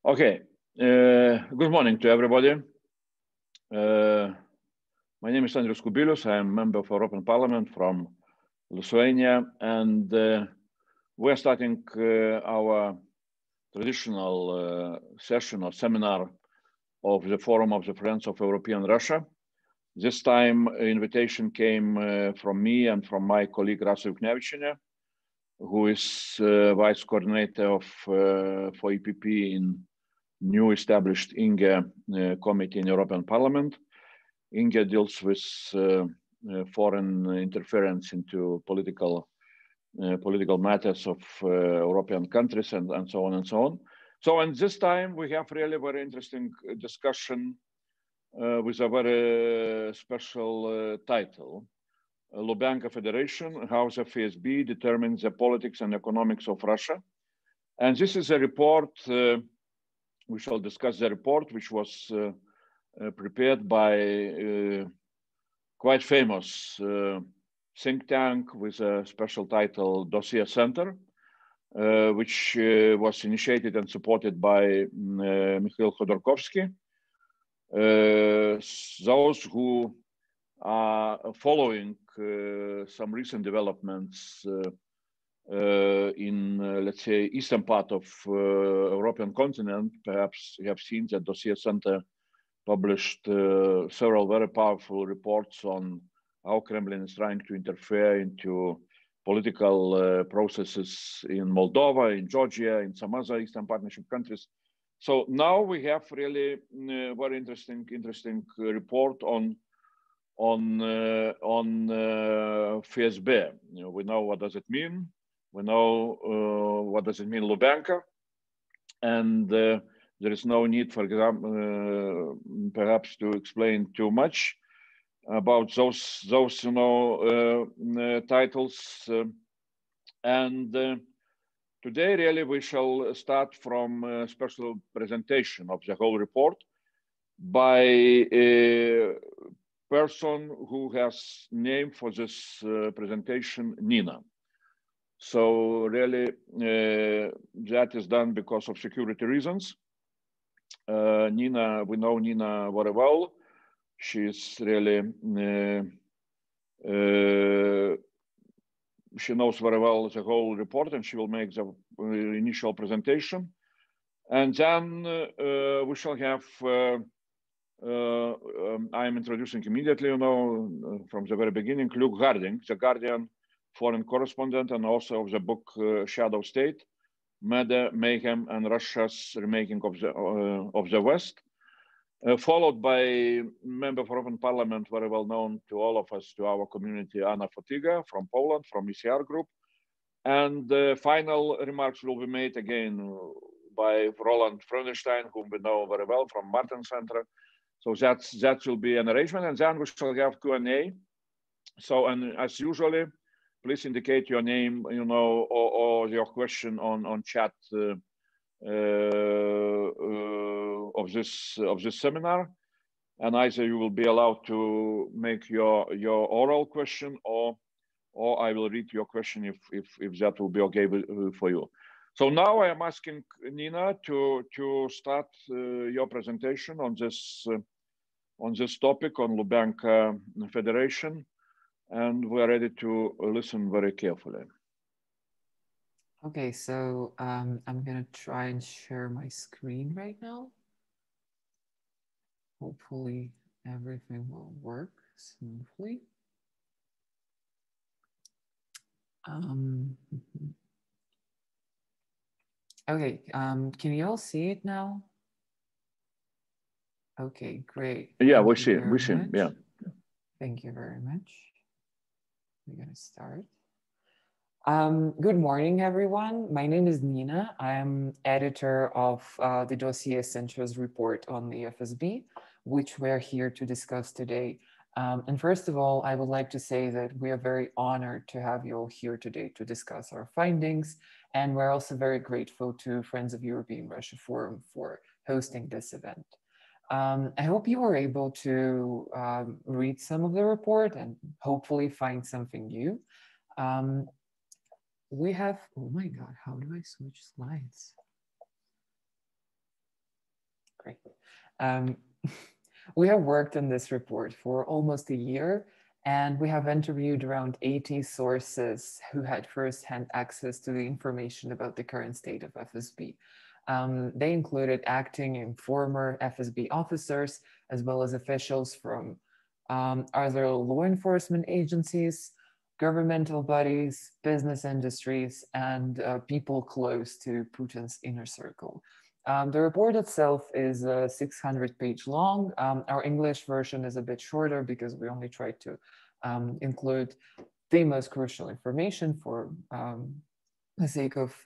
Okay, good morning to everybody. My name is Andrius Kubilius. I am a member of European Parliament from Lithuania, and we're starting our traditional session or seminar of the Forum of the Friends of European Russia. This time, invitation came from me and from my colleague Rasa Yuknevichina, who is vice coordinator of for EPP in new established INGE committee in European Parliament. INGE deals with foreign interference into political matters of European countries and so on and so on. So, and this time we have really very interesting discussion with a very special title, Lubyanka Federation, how the FSB determines the politics and economics of Russia. And this is a report, we shall discuss the report, which was prepared by quite famous think tank with a special title, Dossier Center, which was initiated and supported by Mikhail Khodorkovsky. Those who are following some recent developments in, let's say, eastern part of European continent, perhaps you have seen that Dossier Center published several very powerful reports on how Kremlin is trying to interfere into political processes in Moldova, in Georgia, in some other Eastern Partnership countries. So now we have really very interesting report on FSB. You know, we know what does it mean. We know what does it mean Lubyanka, and there is no need, for example, perhaps to explain too much about those you know titles. And today, really, we shall start from a special presentation of the whole report by a person who has named for this presentation Nina. So really, that is done because of security reasons. Nina, we know Nina very well. She's really, she knows very well the whole report, and she will make the initial presentation. And then we shall have, I'm introducing immediately, you know, from the very beginning, Luke Harding, the Guardian foreign correspondent and author of the book Shadow State, Murder, Mayhem, and Russia's Remaking of the West, followed by member of European Parliament, very well known to all of us, to our community, Anna Fotyga from Poland, from ECR Group. And the final remarks will be made again by Roland Freudenstein, whom we know very well from Martin Center. So that will be an arrangement, and then we shall have Q&A. So, and as usually, please indicate your name, you know, or your question on chat of this seminar, and either you will be allowed to make your oral question, or I will read your question if that will be okay for you. So now I am asking Nina to start your presentation on this topic on Lubyanka Federation. And we're ready to listen very carefully. Okay, so I'm gonna try and share my screen right now. Hopefully everything will work smoothly. Okay, can you all see it now? Okay, great. Yeah, we see, yeah. Thank you very much. We're gonna start. Good morning, everyone. My name is Nina. I'm editor of the Dossier Center's report on the FSB, which we're here to discuss today. And first of all, I would like to say that we are very honored to have you all here today to discuss our findings. And we're also very grateful to Friends of European Russia Forum for hosting this event. I hope you were able to read some of the report and hopefully find something new. We have, oh my God, how do I switch slides? Great. Um, we have worked on this report for almost a year, and we have interviewed around 80 sources who had firsthand access to the information about the current state of FSB. They included acting and former FSB officers, as well as officials from other law enforcement agencies, governmental bodies, business industries, and people close to Putin's inner circle. The report itself is 600-page long. Our English version is a bit shorter because we only tried to include the most crucial information for the sake of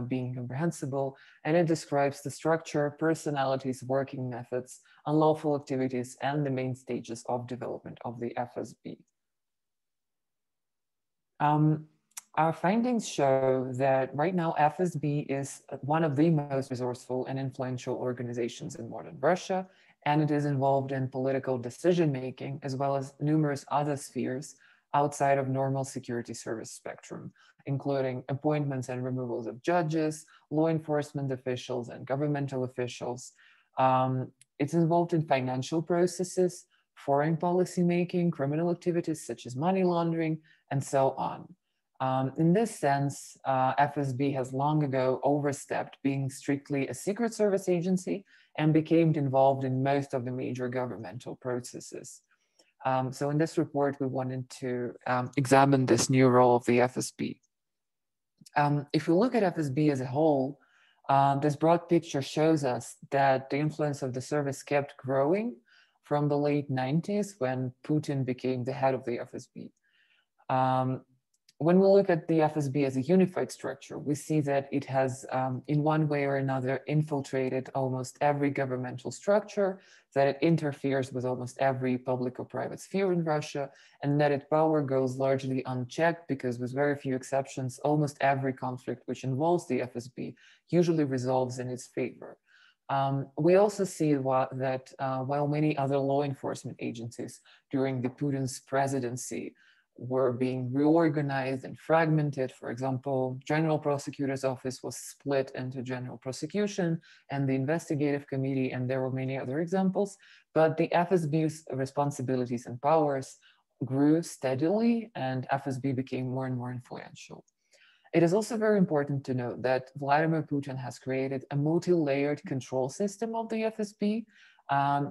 being comprehensible. And it describes the structure, personalities, working methods, unlawful activities, and the main stages of development of the FSB. Our findings show that right now FSB is one of the most resourceful and influential organizations in modern Russia, and it is involved in political decision-making as well as numerous other spheres outside of normal security service spectrum, including appointments and removals of judges, law enforcement officials, and governmental officials. It's involved in financial processes, foreign policy making, criminal activities such as money laundering, and so on. In this sense, FSB has long ago overstepped being strictly a secret service agency and became involved in most of the major governmental processes. So in this report, we wanted to examine this new role of the FSB. If we look at FSB as a whole, this broad picture shows us that the influence of the service kept growing from the late 90s when Putin became the head of the FSB. When we look at the FSB as a unified structure, we see that it has, in one way or another, infiltrated almost every governmental structure, that it interferes with almost every public or private sphere in Russia, and that its power goes largely unchecked because, with very few exceptions, almost every conflict which involves the FSB usually resolves in its favor. We also see that while many other law enforcement agencies during the Putin's presidency were being reorganized and fragmented. For example, General Prosecutor's Office was split into General Prosecution and the Investigative Committee, and there were many other examples, but the FSB's responsibilities and powers grew steadily and FSB became more and more influential. It is also very important to note that Vladimir Putin has created a multi-layered control system of the FSB.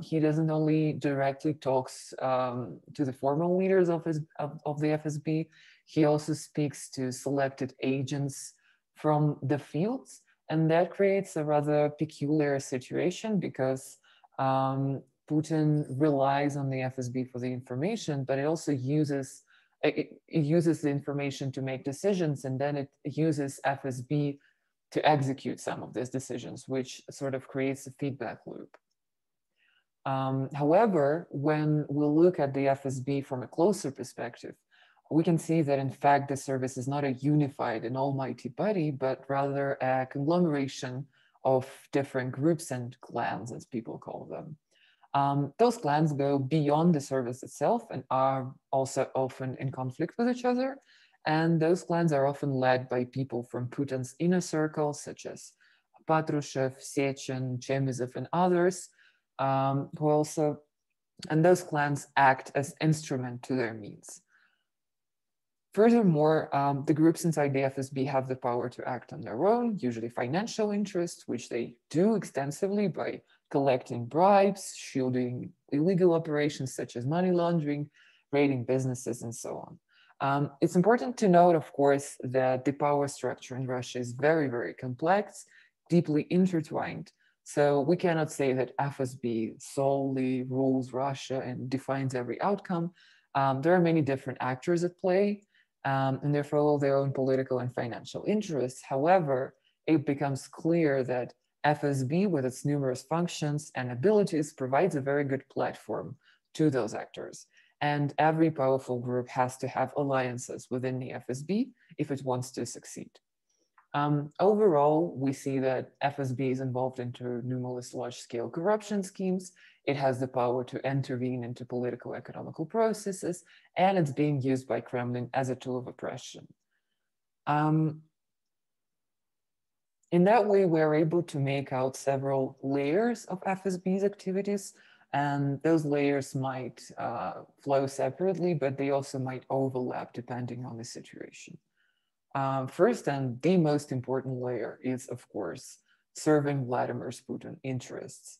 He doesn't only directly talks to the formal leaders of the FSB, he also speaks to selected agents from the fields. And that creates a rather peculiar situation because Putin relies on the FSB for the information, but it also uses the information to make decisions, and then it uses FSB to execute some of these decisions, which sort of creates a feedback loop. However, when we look at the FSB from a closer perspective, we can see that in fact the service is not a unified and almighty body, but rather a conglomeration of different groups and clans, as people call them. Those clans go beyond the service itself and are also often in conflict with each other. And those clans are often led by people from Putin's inner circle, such as Patrushev, Sechin, Chemizov, and others, who also, and those clans act as instrument to their means. Furthermore, the groups inside the FSB have the power to act on their own, usually financial interests, which they do extensively by collecting bribes, shielding illegal operations such as money laundering, raiding businesses, and so on. It's important to note, of course, that the power structure in Russia is very, very complex, deeply intertwined. So we cannot say that FSB solely rules Russia and defines every outcome. There are many different actors at play, and they follow their own political and financial interests. However, it becomes clear that FSB, with its numerous functions and abilities, provides a very good platform to those actors. And every powerful group has to have alliances within the FSB if it wants to succeed. Overall, we see that FSB is involved into numerous large-scale corruption schemes. It has the power to intervene into political economical processes, and it's being used by Kremlin as a tool of oppression. In that way, we're able to make out several layers of FSB's activities, and those layers might flow separately, but they also might overlap depending on the situation. First, and the most important layer is, of course, serving Vladimir Putin's interests.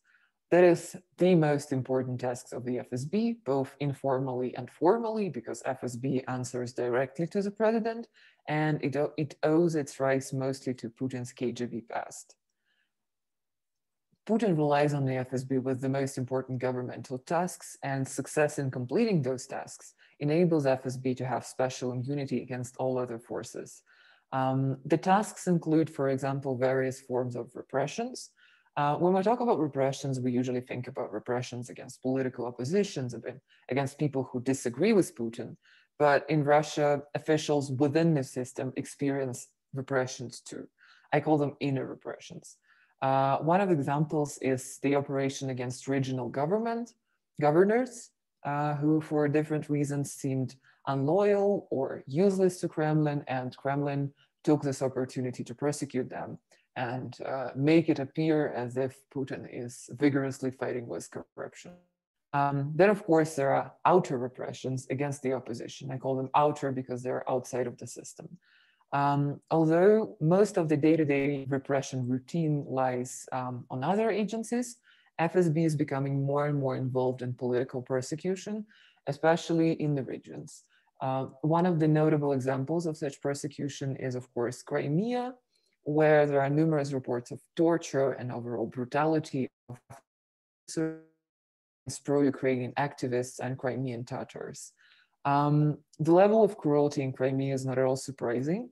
That is the most important tasks of the FSB, both informally and formally, because FSB answers directly to the president, and it owes its rise mostly to Putin's KGB past. Putin relies on the FSB with the most important governmental tasks, and success in completing those tasks enables FSB to have special immunity against all other forces. The tasks include, for example, various forms of repressions. When we talk about repressions, we usually think about repressions against political oppositions, against people who disagree with Putin. But in Russia, officials within the system experience repressions too. I call them inner repressions. One of the examples is the operation against regional governors who for different reasons seemed unloyal or useless to Kremlin, and Kremlin took this opportunity to persecute them and make it appear as if Putin is vigorously fighting with corruption. Then, of course, there are outer repressions against the opposition. I call them outer because they're outside of the system. Although most of the day-to-day repression routine lies on other agencies, FSB is becoming more and more involved in political persecution, especially in the regions. One of the notable examples of such persecution is, of course, Crimea, where there are numerous reports of torture and overall brutality of pro-Ukrainian activists and Crimean Tatars. The level of cruelty in Crimea is not at all surprising,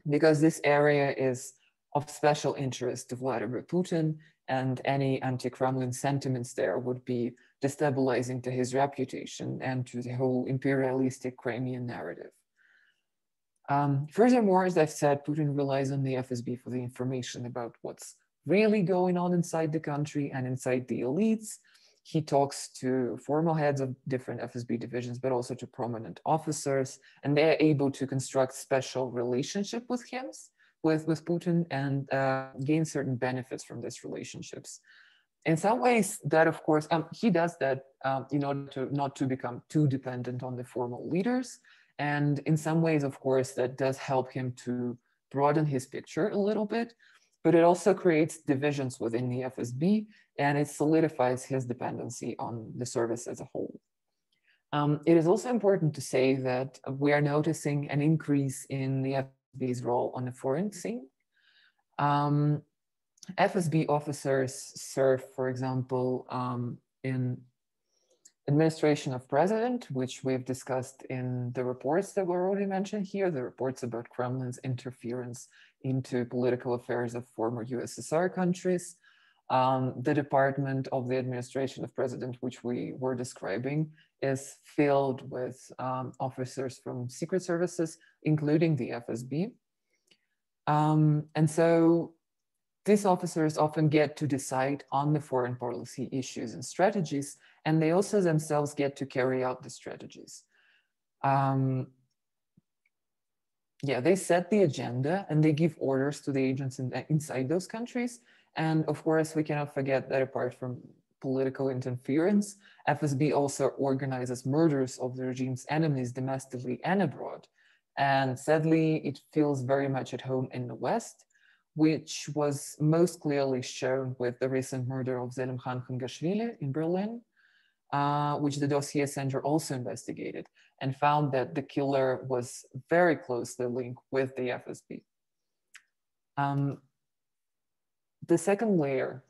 because this area is of special interest to Vladimir Putin, and any anti-Kremlin sentiments there would be destabilizing to his reputation and to the whole imperialistic Crimean narrative. Furthermore, as I've said, Putin relies on the FSB for the information about what's really going on inside the country and inside the elites. He talks to formal heads of different FSB divisions, but also to prominent officers, and they're able to construct special relationship with him, with Putin, and gain certain benefits from these relationships. In some ways, that of course, he does that in order to not to become too dependent on the formal leaders. And in some ways, of course, that does help him to broaden his picture a little bit, but it also creates divisions within the FSB, and it solidifies his dependency on the service as a whole. It is also important to say that we are noticing an increase in the FSB's role on the foreign scene. FSB officers serve, for example, in administration of president, which we've discussed in the reports that were already mentioned here, the reports about Kremlin's interference into political affairs of former USSR countries. The department of the administration of president, which we were describing, is filled with officers from secret services, including the FSB. And so these officers often get to decide on the foreign policy issues and strategies, and they also themselves get to carry out the strategies. They set the agenda and they give orders to the agents inside those countries. And of course, we cannot forget that apart from political interference, FSB also organizes murders of the regime's enemies domestically and abroad. And sadly, it feels very much at home in the West, which was most clearly shown with the recent murder of Zelimkhan Khangashvili in Berlin, which the Dossier Center also investigated and found that the killer was very closely linked with the FSB. The second layer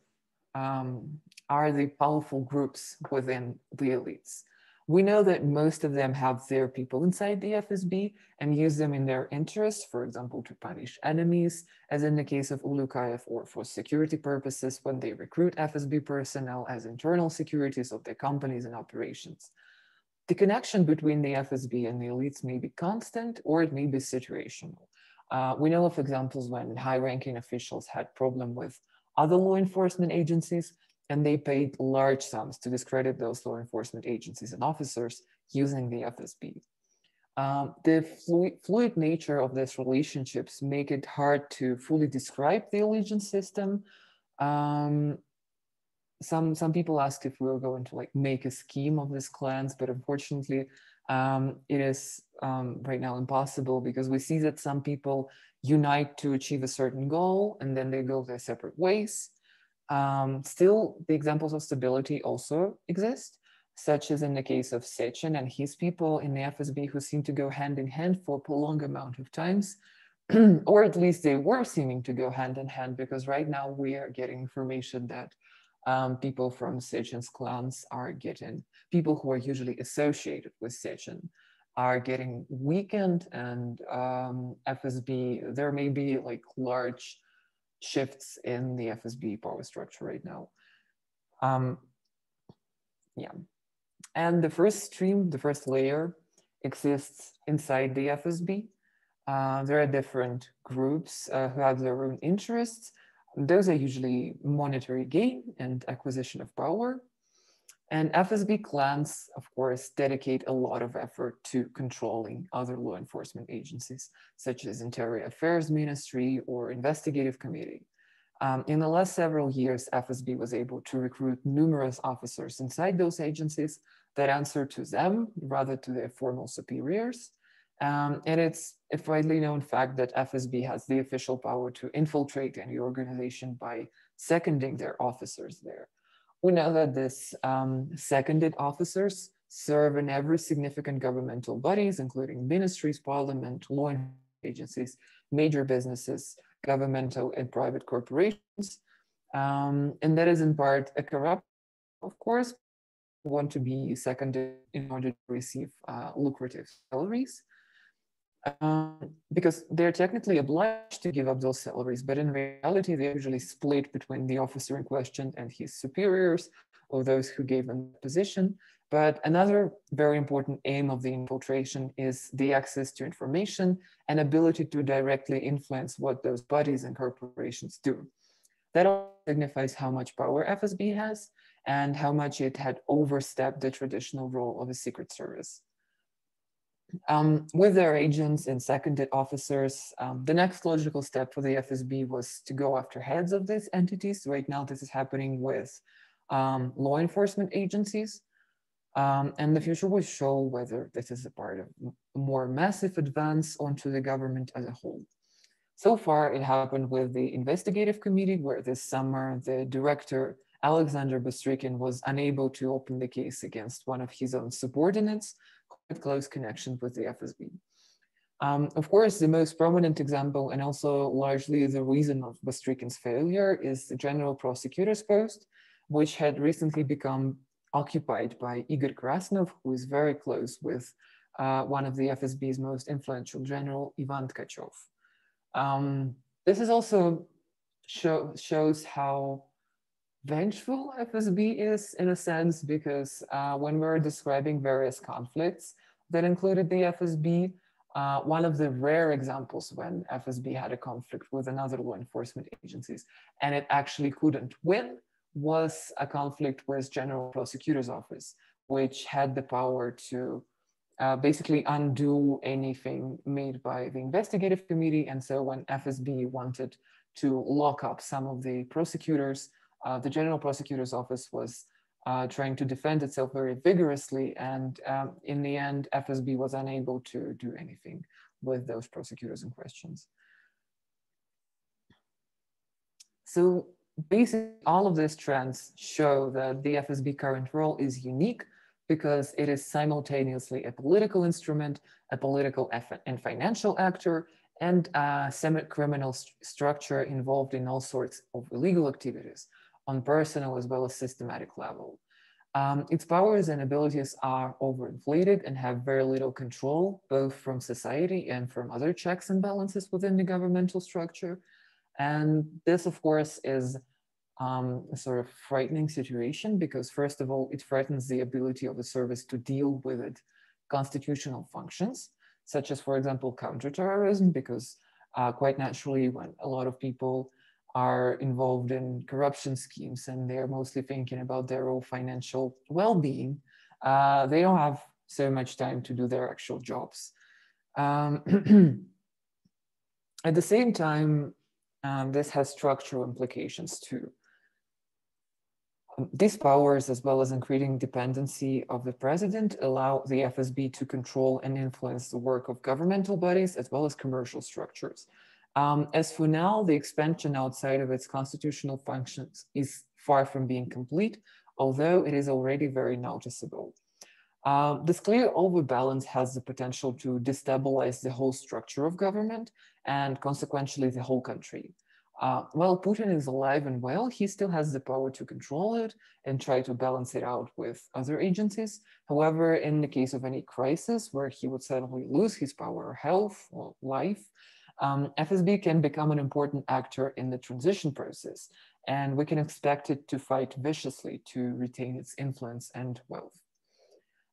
are the powerful groups within the elites. We know that most of them have their people inside the FSB and use them in their interests, for example, to punish enemies, as in the case of Ulukhaev, or for security purposes when they recruit FSB personnel as internal securities of their companies and operations. The connection between the FSB and the elites may be constant or it may be situational. We know of examples when high-ranking officials had problem with other law enforcement agencies, and they paid large sums to discredit those law enforcement agencies and officers using the FSB. The fluid nature of these relationships make it hard to fully describe the allegiance system. Some people ask if we were going to like make a scheme of these clans, but unfortunately, it is right now impossible because we see that some people unite to achieve a certain goal and then they go their separate ways. Still, the examples of stability also exist, such as in the case of Sechin and his people in the FSB who seem to go hand in hand for a prolonged amount of times, or at least they were seeming to go hand in hand, because right now we are getting information that people from Sechin's clans are getting, people who are usually associated with Sechin are getting weakened, and FSB, there may be like large shifts in the FSB power structure right now. Yeah. And the first stream, the first layer, exists inside the FSB. There are different groups who have their own interests. Those are usually monetary gain and acquisition of power. And FSB clans, of course, dedicate a lot of effort to controlling other law enforcement agencies, such as Interior Affairs Ministry or Investigative Committee. In the last several years, FSB was able to recruit numerous officers inside those agencies that answer to them rather to their formal superiors. And it's a widely known fact that FSB has the official power to infiltrate any organization by seconding their officers there. We know that these seconded officers serve in every significant governmental bodies, including ministries, parliament, law enforcement agencies, major businesses, governmental and private corporations. And that is in part a corrupt, of course, want to be seconded in order to receive lucrative salaries. Because they're technically obliged to give up those salaries, but in reality, they're usually split between the officer in question and his superiors or those who gave them the position. But another very important aim of the infiltration is the access to information and ability to directly influence what those bodies and corporations do. That also signifies how much power FSB has and how much it had overstepped the traditional role of a secret service. With their agents and seconded officers, the next logical step for the FSB was to go after heads of these entities. Right now, this is happening with law enforcement agencies. And the future will show whether this is a part of a more massive advance onto the government as a whole. So far, it happened with the investigative committee, where this summer, the director, Alexander Bystrykin, was unable to open the case against one of his own subordinates, with close connections with the FSB. Of course, the most prominent example, and also largely the reason of Bystrykin's failure, is the general prosecutor's post, which had recently become occupied by Igor Krasnov, who is very close with one of the FSB's most influential general, Ivan Tkachov. This is also shows how vengeful FSB is in a sense, because when we're describing various conflicts that included the FSB, one of the rare examples when FSB had a conflict with another law enforcement agencies and it actually couldn't win was a conflict with General Prosecutor's Office, which had the power to basically undo anything made by the investigative committee. And so when FSB wanted to lock up some of the prosecutors, the General Prosecutor's Office was trying to defend itself very vigorously. And in the end, FSB was unable to do anything with those prosecutors in questions. So basically, all of these trends show that the FSB current role is unique because it is simultaneously a political instrument, a political and financial actor, and a semi-criminal structure involved in all sorts of illegal activities on personal as well as systematic level. Its powers and abilities are overinflated and have very little control, both from society and from other checks and balances within the governmental structure. And this, of course, is a sort of frightening situation because, first of all, it threatens the ability of the service to deal with its constitutional functions, such as, for example, counterterrorism, because quite naturally, when a lot of people are involved in corruption schemes and they're mostly thinking about their own financial well-being, they don't have so much time to do their actual jobs. At the same time, this has structural implications too. These powers, as well as increasing dependency of the president, allow the FSB to control and influence the work of governmental bodies as well as commercial structures. As for now, the expansion outside of its constitutional functions is far from being complete, although it is already very noticeable. This clear overbalance has the potential to destabilize the whole structure of government and consequently the whole country. While Putin is alive and well, he still has the power to control it and try to balance it out with other agencies. However, in the case of any crisis where he would suddenly lose his power or health or life, FSB can become an important actor in the transition process, and we can expect it to fight viciously to retain its influence and wealth.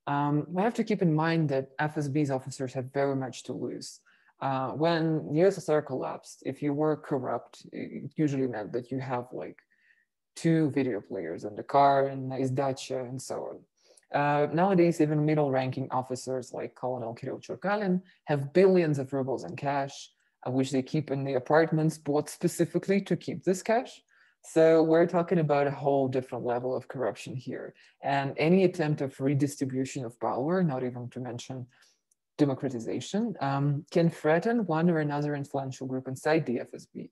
We have to keep in mind that FSB's officers have very much to lose. When USSR collapsed, if you were corrupt, it usually meant that you have like 2 video players in the car and nice dacha and so on. Nowadays, even middle-ranking officers like Colonel Kirill Cherkalin have billions of rubles in cash, which they keep in the apartments bought specifically to keep this cash. So we're talking about a whole different level of corruption here. And any attempt of redistribution of power, not even to mention democratization, can threaten one or another influential group inside the FSB.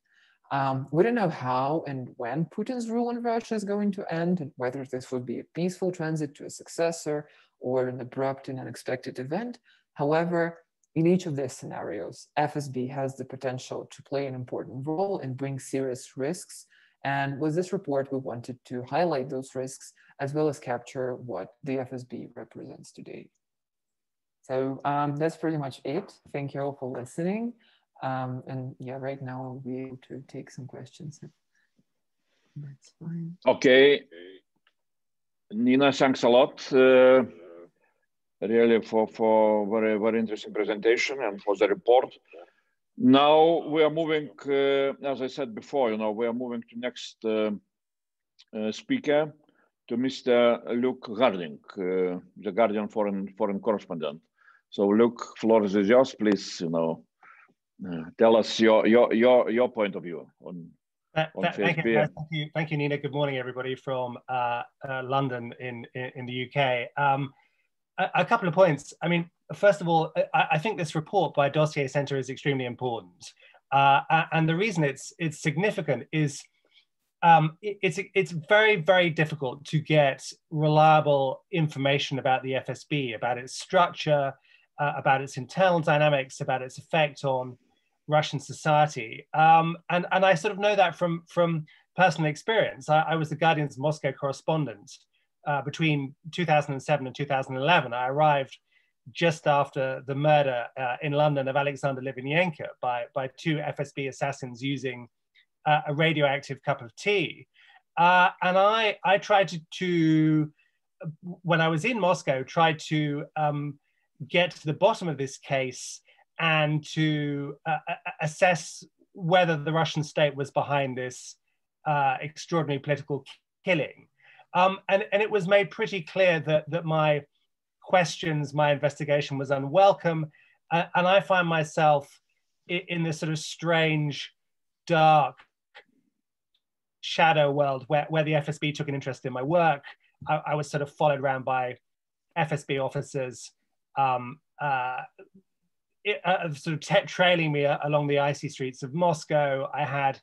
We don't know how and when Putin's rule in Russia is going to end, and whether this would be a peaceful transit to a successor or an abrupt and unexpected event. However, in each of these scenarios, FSB has the potential to play an important role and bring serious risks. And with this report, we wanted to highlight those risks as well as capture what the FSB represents today. So that's pretty much it. Thank you all for listening. And yeah, right now I'll be able to take some questions. That's fine. Okay. Nina, thanks a lot. Really for very, very interesting presentation and for the report. Now we are moving, as I said before, we are moving to next speaker, to Mr. Luke Harding, the Guardian foreign correspondent. So Luke, floor is yours. Please, tell us your point of view on FSB. Thank you, Nina. Good morning, everybody from London in the UK. A couple of points. I mean, first of all, I think this report by Dossier Center is extremely important, and the reason it's significant is it's very, very difficult to get reliable information about the FSB, about its structure, about its internal dynamics, about its effect on Russian society. And I sort of know that from personal experience. I was the Guardian's Moscow correspondent between 2007 and 2011. I arrived just after the murder in London of Alexander Lubyanka by 2 FSB assassins using a radioactive cup of tea. And I tried to, when I was in Moscow, tried to get to the bottom of this case and to assess whether the Russian state was behind this extraordinary political killing. And it was made pretty clear that my questions, my investigation was unwelcome. And I find myself in this sort of strange, dark shadow world where the FSB took an interest in my work. I was sort of followed around by FSB officers sort of trailing me along the icy streets of Moscow. I had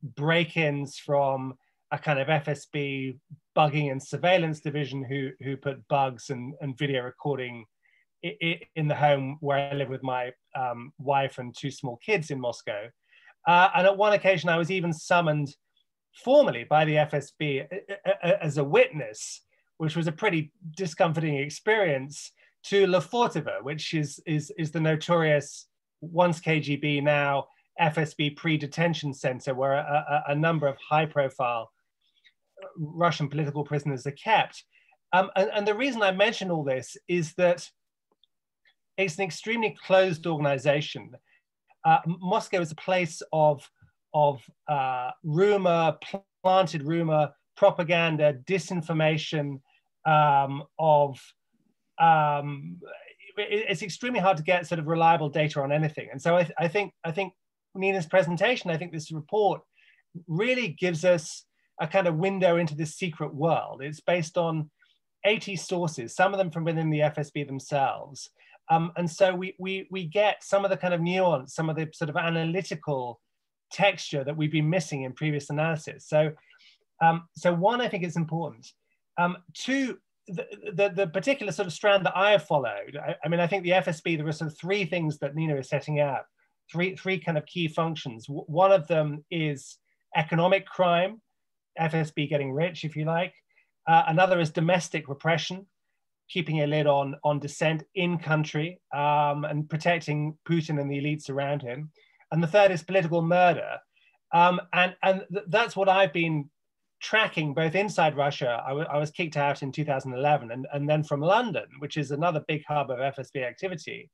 break-ins from a kind of FSB bugging and surveillance division who put bugs and video recording in the home where I live with my wife and 2 small kids in Moscow. And at one occasion, I was even summoned formally by the FSB as a witness, which was a pretty discomforting experience, to Lefortovo, which is the notorious, once KGB, now FSB pre-detention center, where a number of high-profile Russian political prisoners are kept. And the reason I mention all this is that it's an extremely closed organization. Moscow is a place of rumor, planted rumor, propaganda, disinformation, of it's extremely hard to get sort of reliable data on anything. And so I think Nina's presentation, I think this report really gives us a kind of window into this secret world. It's based on 80 sources, some of them from within the FSB themselves. And so we get some of the kind of nuance, some of the sort of analytical texture that we've been missing in previous analysis. So, so one, I think it's important. Two, the particular sort of strand that I have followed, I mean, I think the FSB, there are sort of three things that Nina is setting out, three kind of key functions. One of them is economic crime, FSB getting rich, if you like. Another is domestic repression, keeping a lid on dissent in country and protecting Putin and the elites around him. And the third is political murder. And that's what I've been tracking both inside Russia. I was kicked out in 2011 and then from London, which is another big hub of FSB activity.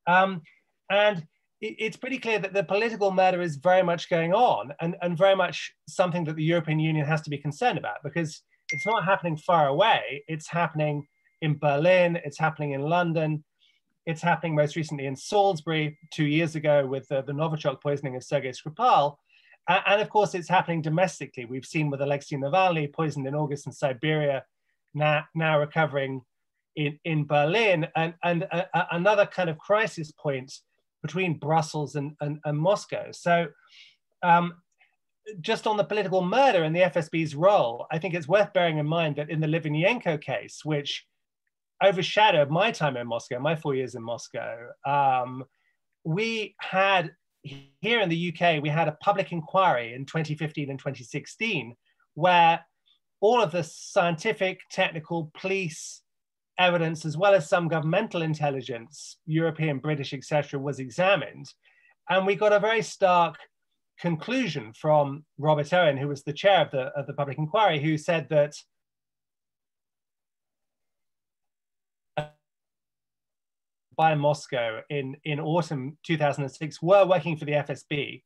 And it's pretty clear that the political murder is very much going on and very much something that the European Union has to be concerned about, because it's not happening far away. It's happening in Berlin, it's happening in London, it's happening most recently in Salisbury 2 years ago with the Novichok poisoning of Sergei Skripal. And of course, it's happening domestically. We've seen with Alexei Navalny, poisoned in August in Siberia, now recovering in Berlin, and another kind of crisis point between Brussels and Moscow. So just on the political murder and the FSB's role, I think it's worth bearing in mind that in the Litvinenko case, which overshadowed my time in Moscow, my 4 years in Moscow, we had, here in the UK, we had a public inquiry in 2015 and 2016, where all of the scientific, technical, police evidence, as well as some governmental intelligence, European, British, etc., was examined. And we got a very stark conclusion from Robert Owen, who was the chair of the public inquiry, who said that by Moscow in autumn 2006 were working for the FSB.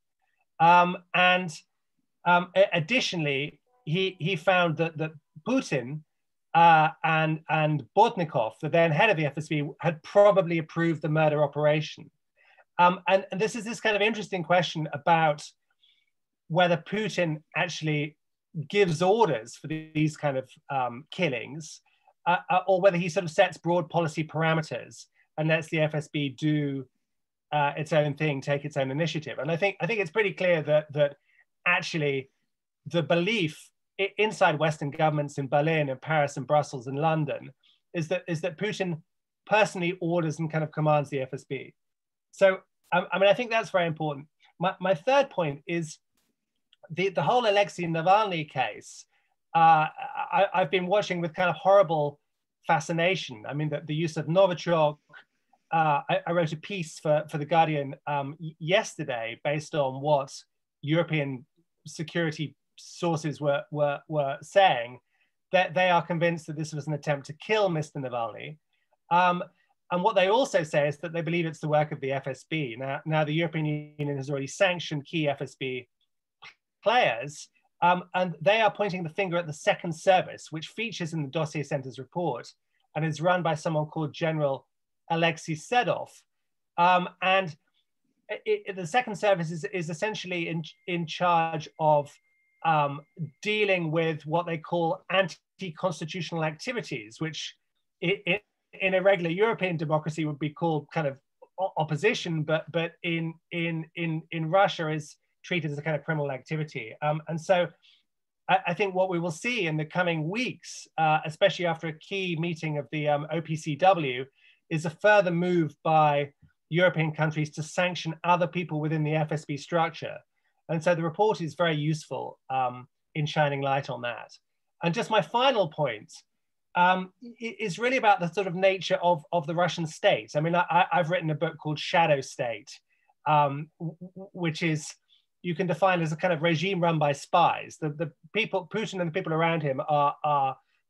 Additionally, he found that Putin and Bortnikov, the then head of the FSB, had probably approved the murder operation. And this is this kind of interesting question about whether Putin actually gives orders for these kind of killings, or whether he sort of sets broad policy parameters and lets the FSB do its own thing, take its own initiative. And I think it's pretty clear that actually the belief inside Western governments in Berlin and Paris and Brussels and London is that Putin personally orders and kind of commands the FSB. So, I mean, I think that's very important. My third point is the whole Alexei Navalny case. I've been watching with kind of horrible fascination. I mean, the use of Novichok. I wrote a piece for The Guardian yesterday based on what European security sources were saying, that they are convinced that this was an attempt to kill Mr. Navalny. And what they also say is that they believe it's the work of the FSB. Now the European Union has already sanctioned key FSB players, and they are pointing the finger at the second service, which features in the Dossier Center's report and is run by someone called General Alexei Sedov. And the second service is essentially in charge of dealing with what they call anti-constitutional activities, which in a regular European democracy would be called kind of opposition, but in Russia is treated as a kind of criminal activity. And so I think what we will see in the coming weeks, especially after a key meeting of the OPCW, is a further move by European countries to sanction other people within the FSB structure. And so the report is very useful in shining light on that. And just my final point is really about the sort of nature of the Russian state. I mean, I've written a book called Shadow State, which is, you can define as a kind of regime run by spies. The people, Putin and the people around him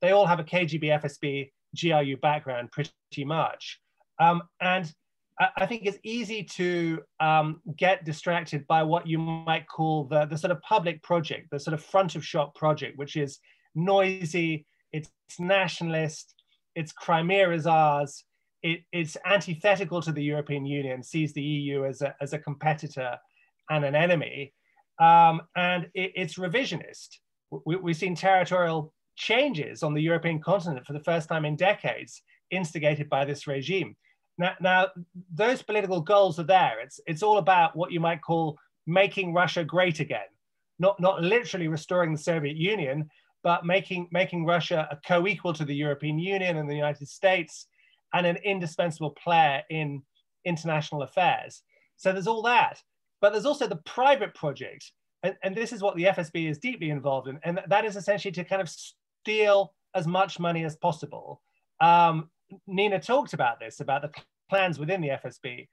they all have a KGB, FSB, GRU background pretty much. And I think it's easy to get distracted by what you might call the sort of public project, the sort of front of shop project, which is noisy, it's nationalist, it's Crimea is ours, it's antithetical to the European Union, sees the EU as a competitor and an enemy, and it's revisionist. We've seen territorial changes on the European continent for the first time in decades, instigated by this regime. Now those political goals are there. It's all about what you might call making Russia great again, not literally restoring the Soviet Union, but making Russia a co-equal to the European Union and the United States, and an indispensable player in international affairs. So there's all that, but there's also the private project, and this is what the FSB is deeply involved in, and that is essentially to kind of steal as much money as possible. Nina talked about this, about the plans within the FSB,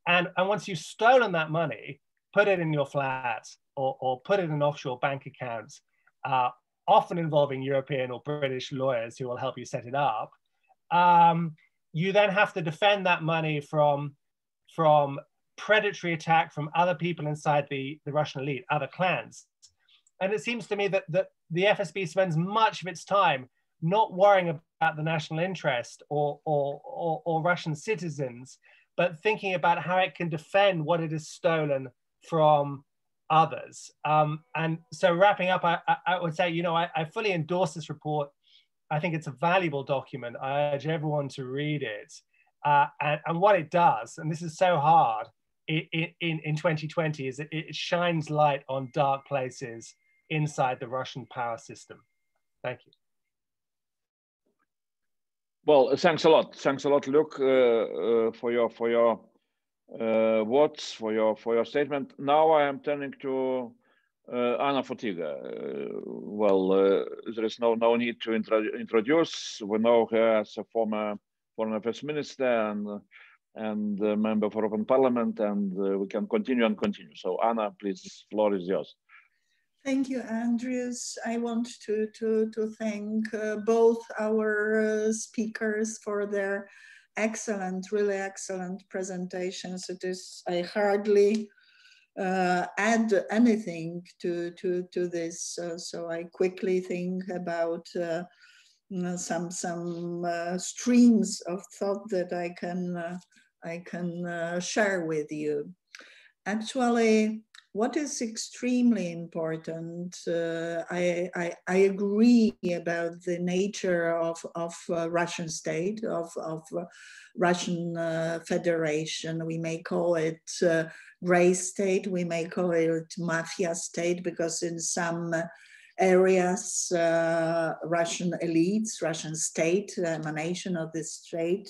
and once you've stolen that money, put it in your flat or put it in offshore bank accounts, often involving European or British lawyers who will help you set it up. You then have to defend that money from predatory attack from other people inside the Russian elite, other clans. And it seems to me that the FSB spends much of its time not worrying about the national interest or Russian citizens, but thinking about how it can defend what it has stolen from others. And so wrapping up, I would say, I fully endorse this report. I think it's a valuable document. I urge everyone to read it. And what it does, and this is so hard in 2020, is it shines light on dark places inside the Russian power system. Thank you. Well, thanks a lot. Thanks a lot, Luke, for your words, for your statement. Now I am turning to Anna Fotyga. There is no need to introduce. We know her as a former First Minister and a member of European Parliament, and we can continue and continue. So Anna, please, floor is yours. Thank you, Andreas. I want to thank both our speakers for their really excellent presentations. I hardly add anything to this, so I quickly think about some streams of thought that I can share with you. Actually, what is extremely important, I agree about the nature of Russian state, of Russian Federation. We may call it gray state, we may call it mafia state, because in some areas, Russian elites, Russian state, emanation of this state,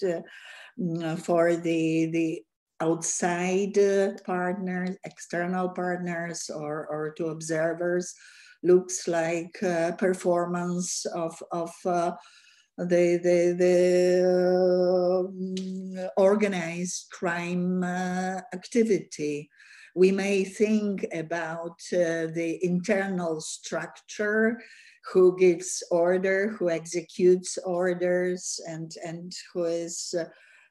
for the outside partners, external partners, or to observers, looks like performance of the organized crime activity. We may think about the internal structure, who gives order, who executes orders, and who is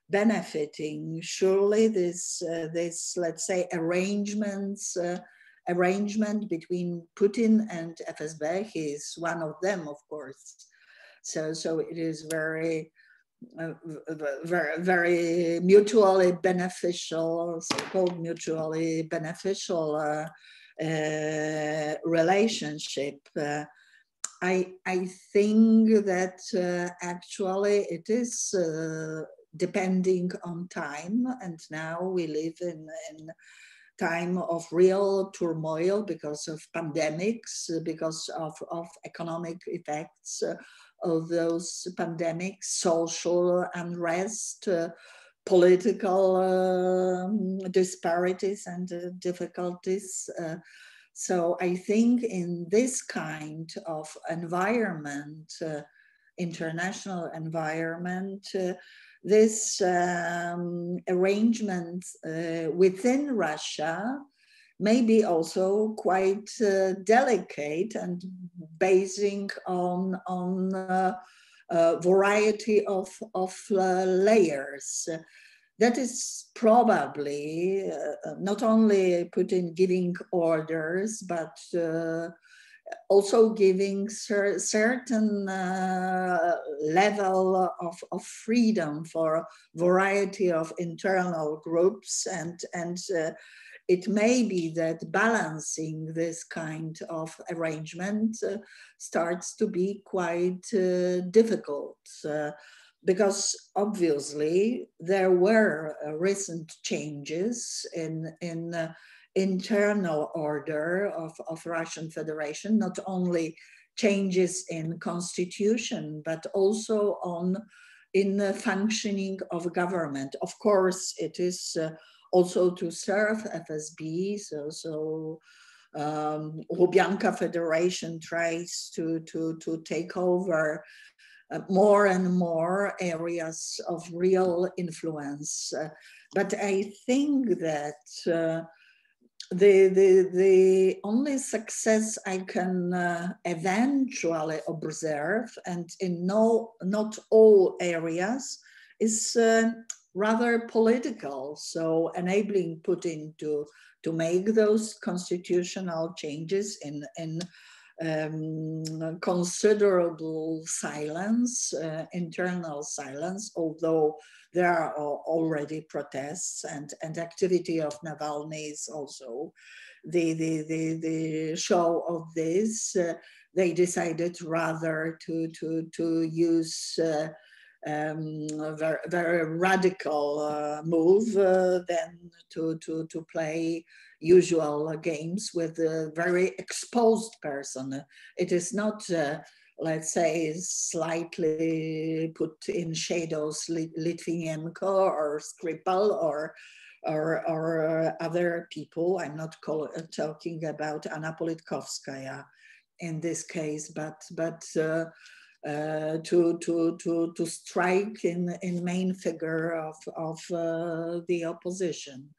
benefiting. Surely this let's say arrangement between Putin and FSB is one of them, of course. So it is very mutually beneficial, so-called mutually beneficial relationship. I think that actually it is depending on time, and now we live in time of real turmoil because of pandemics, because of economic effects of those pandemics, social unrest, political disparities and difficulties. So I think in this kind of environment, international environment, this arrangement within Russia may be also quite delicate and basing on a variety of layers. That is probably not only Putin giving orders, but also giving certain level of freedom for a variety of internal groups, and it may be that balancing this kind of arrangement starts to be quite difficult, because obviously there were recent changes in internal order of Russian Federation, not only changes in constitution, but also in the functioning of government. Of course, it is also to serve FSB, so LUBYANKA Federation tries to take over more and more areas of real influence. But I think that the only success I can eventually observe, and in not all areas, is rather political. So enabling Putin to make those constitutional changes in considerable silence, internal silence, although there are already protests and activity of Navalny is also the show of this. They decided rather to use very radical move than to play usual games with a very exposed person. It is not, let's say, slightly put in shadows Litvinenko or Skripal or other people. I'm not talking about Anna Politkovskaya in this case, but to strike in main figure of the opposition.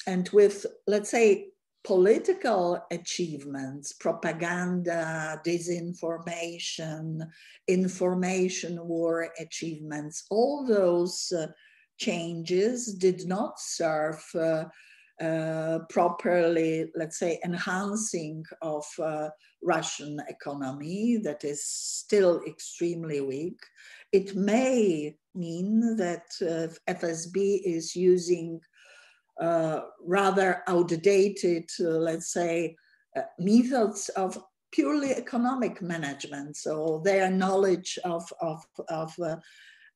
And with, let's say, political achievements, propaganda, disinformation, information war achievements, all those changes did not serve properly, let's say, enhancing of Russian economy that is still extremely weak. It may mean that FSB is using rather outdated, let's say, methods of purely economic management. So their knowledge of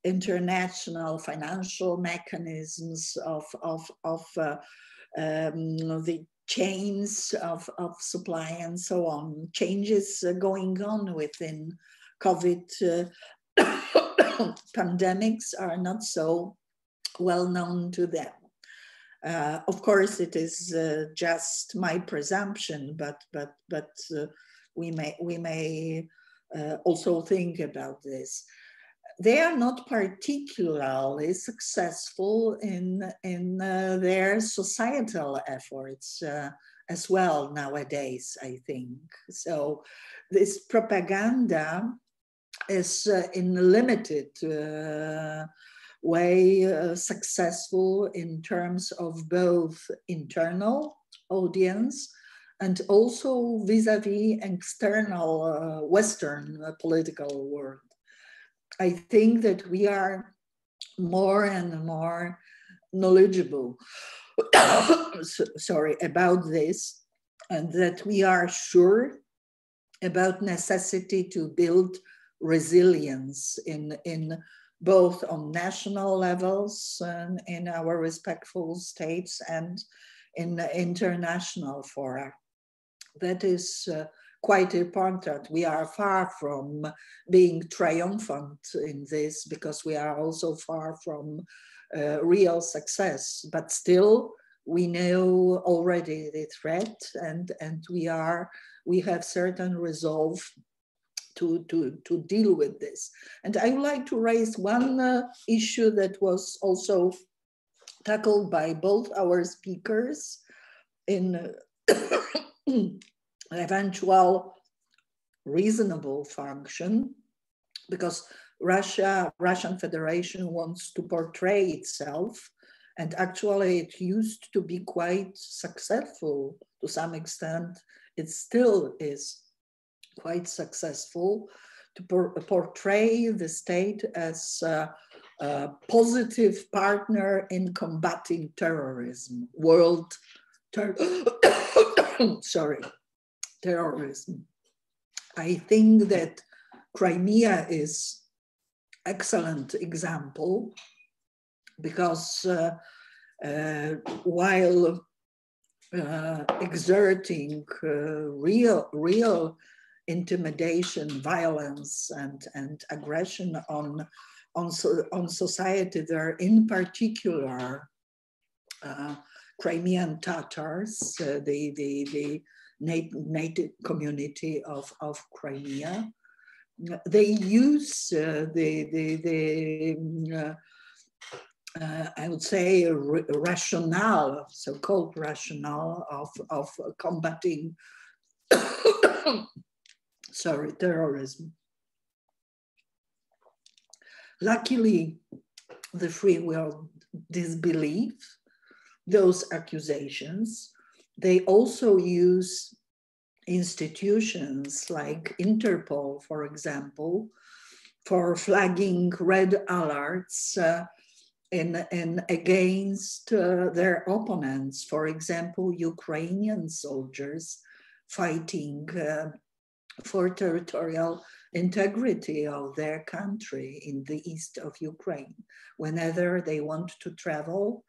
international financial mechanisms, of the chains of supply and so on, changes going on within COVID pandemics are not so well known to them. Of course, it is just my presumption, but we may also think about this. They are not particularly successful in their societal efforts as well nowadays, I think. So this propaganda is in limited way successful in terms of both internal audience and also vis-a-vis external Western political world. I think that we are more and more knowledgeable about this, and that we are sure about necessity to build resilience in both on national levels and in our respectful states and in international fora. That is quite important. We are far from being triumphant in this, because we are also far from real success, but still we know already the threat, and we have certain resolve to deal with this. And I would like to raise one issue that was also tackled by both our speakers in eventual reasonable function, because Russian Federation wants to portray itself, and actually it used to be quite successful to some extent. It still is quite successful to portray the state as a positive partner in combating terrorism, terrorism. I think that Crimea is excellent example because while exerting real intimidation, violence, and aggression on society, there in particular Crimean Tatars, the native community of Crimea. They use I would say rationale, so-called rationale of combating terrorism. Luckily, the free world disbelieve those accusations. They also use institutions like Interpol, for example, for flagging red alerts against their opponents. For example, Ukrainian soldiers fighting for territorial integrity of their country in the east of Ukraine. Whenever they want to travel,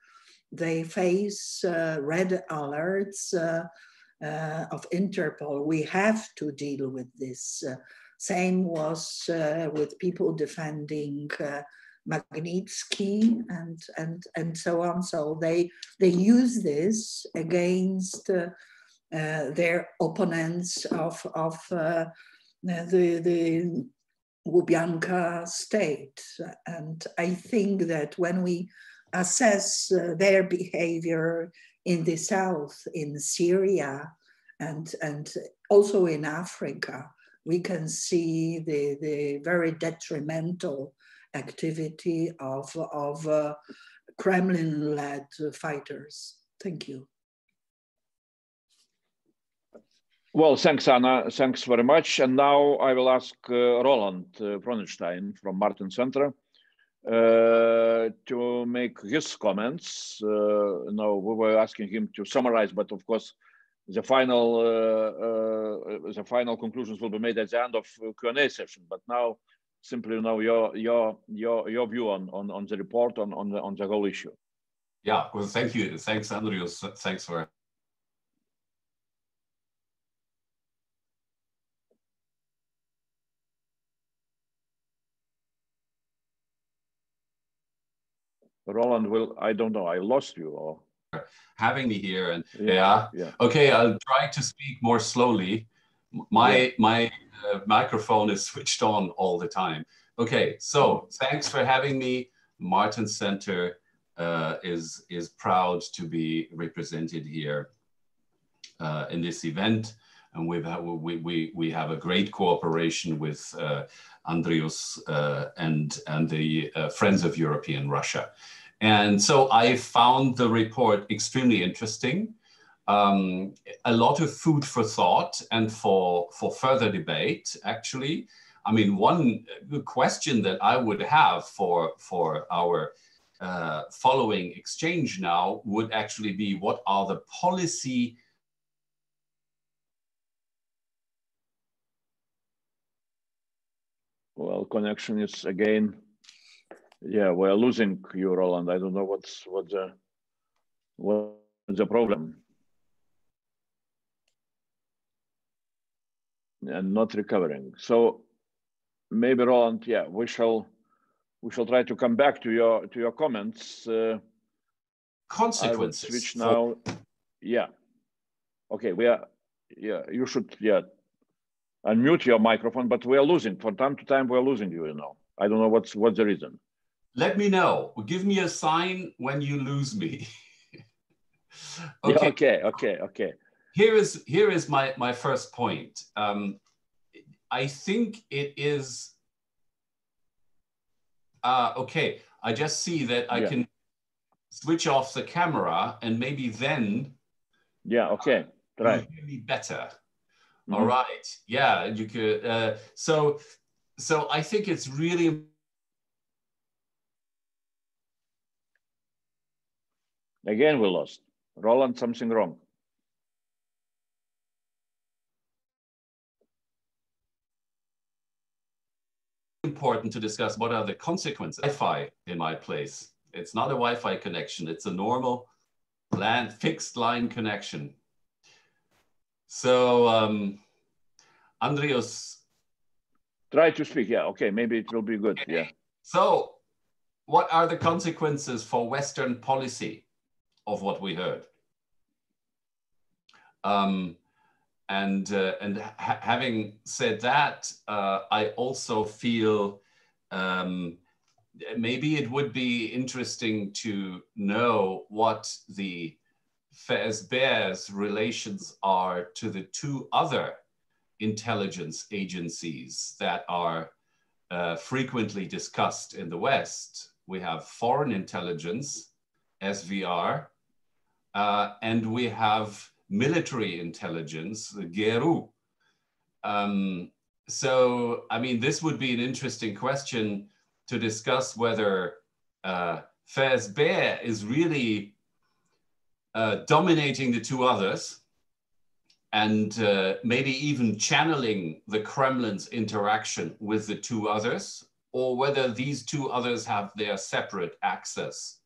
they face red alerts of Interpol. We have to deal with this. Same was with people defending Magnitsky and so on. So they use this against their opponents of the LUBYANKA state. And I think that when we assess their behavior in the south, in Syria, and also in Africa, we can see the very detrimental activity of Kremlin-led fighters. Thank you. Well, thanks, Anna. Thanks very much. And now I will ask Roland Fronenstein from Martin Center to make his comments. No, we were asking him to summarize, but of course, the final conclusions will be made at the end of Q&A session. But now, simply know your view on the report on the whole issue. Yeah. Well, thank you. Thanks, Andrius. Thanks for. Roland, I don't know, I lost you or having me here. And yeah. Okay, I'll try to speak more slowly. My microphone is switched on all the time. Okay, so thanks for having me. Martin Center is proud to be represented here in this event, and we have a great cooperation with Andrius and the Friends of European Russia. And so I found the report extremely interesting, a lot of food for thought and for further debate, actually. I mean, one question that I would have for our following exchange now would actually be, what are the policy Well, connection is again, we're losing you, Roland. I don't know what's the problem. And not recovering. So maybe, Roland, we shall try to come back to your comments. Consequences. I will switch now. Okay, you should unmute your microphone, but we are losing. From time to time, we're losing you, I don't know what's the reason. Let me know. Give me a sign when you lose me. Okay. Okay. Here is my first point. I think it is okay. I just see that I can switch off the camera and maybe then okay. Right. you'll hear me better. All right. Yeah, you could. So I think it's really. Again, we lost. Roland, something wrong. Important to discuss what are the consequences. Wi-Fi in my place. It's not a Wi-Fi connection. It's a normal fixed line connection. So, Andrius. Try to speak. Yeah. Okay. Maybe it will be good. Okay. Yeah. So, what are the consequences for Western policy of what we heard? Having said that, I also feel maybe it would be interesting to know what the FSB's relations are to the two other intelligence agencies that are frequently discussed in the West. We have foreign intelligence, SVR, and we have military intelligence, the GRU. So, I mean, this would be an interesting question to discuss whether FSB is really dominating the two others and maybe even channeling the Kremlin's interaction with the two others, or whether these two others have their separate access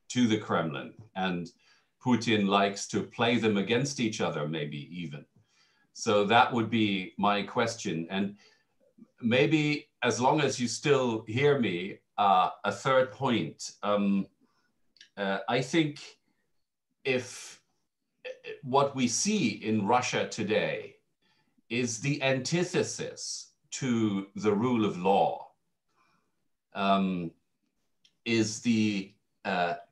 to the Kremlin and Putin likes to play them against each other, maybe even. So that would be my question. And maybe as long as you still hear me, a third point. I think if what we see in Russia today is the antithesis to the rule of law, is the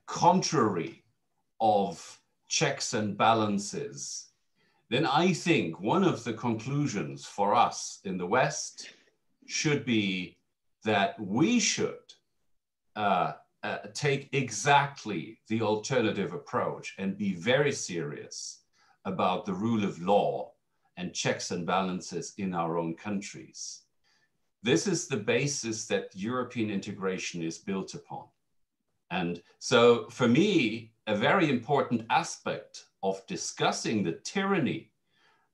contrary of checks and balances, then I think one of the conclusions for us in the West should be that we should take exactly the alternative approach and be very serious about the rule of law and checks and balances in our own countries. This is the basis that European integration is built upon. And so for me, a very important aspect of discussing the tyranny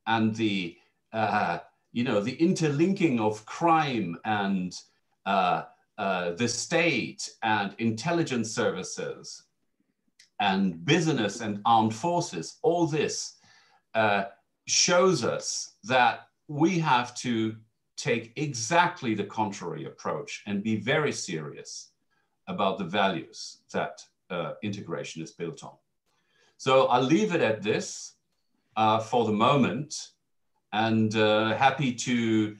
and the, the interlinking of crime and the state and intelligence services and business and armed forces, all this shows us that we have to take exactly the contrary approach and be very serious about the values that integration is built on. So I'll leave it at this for the moment, and happy to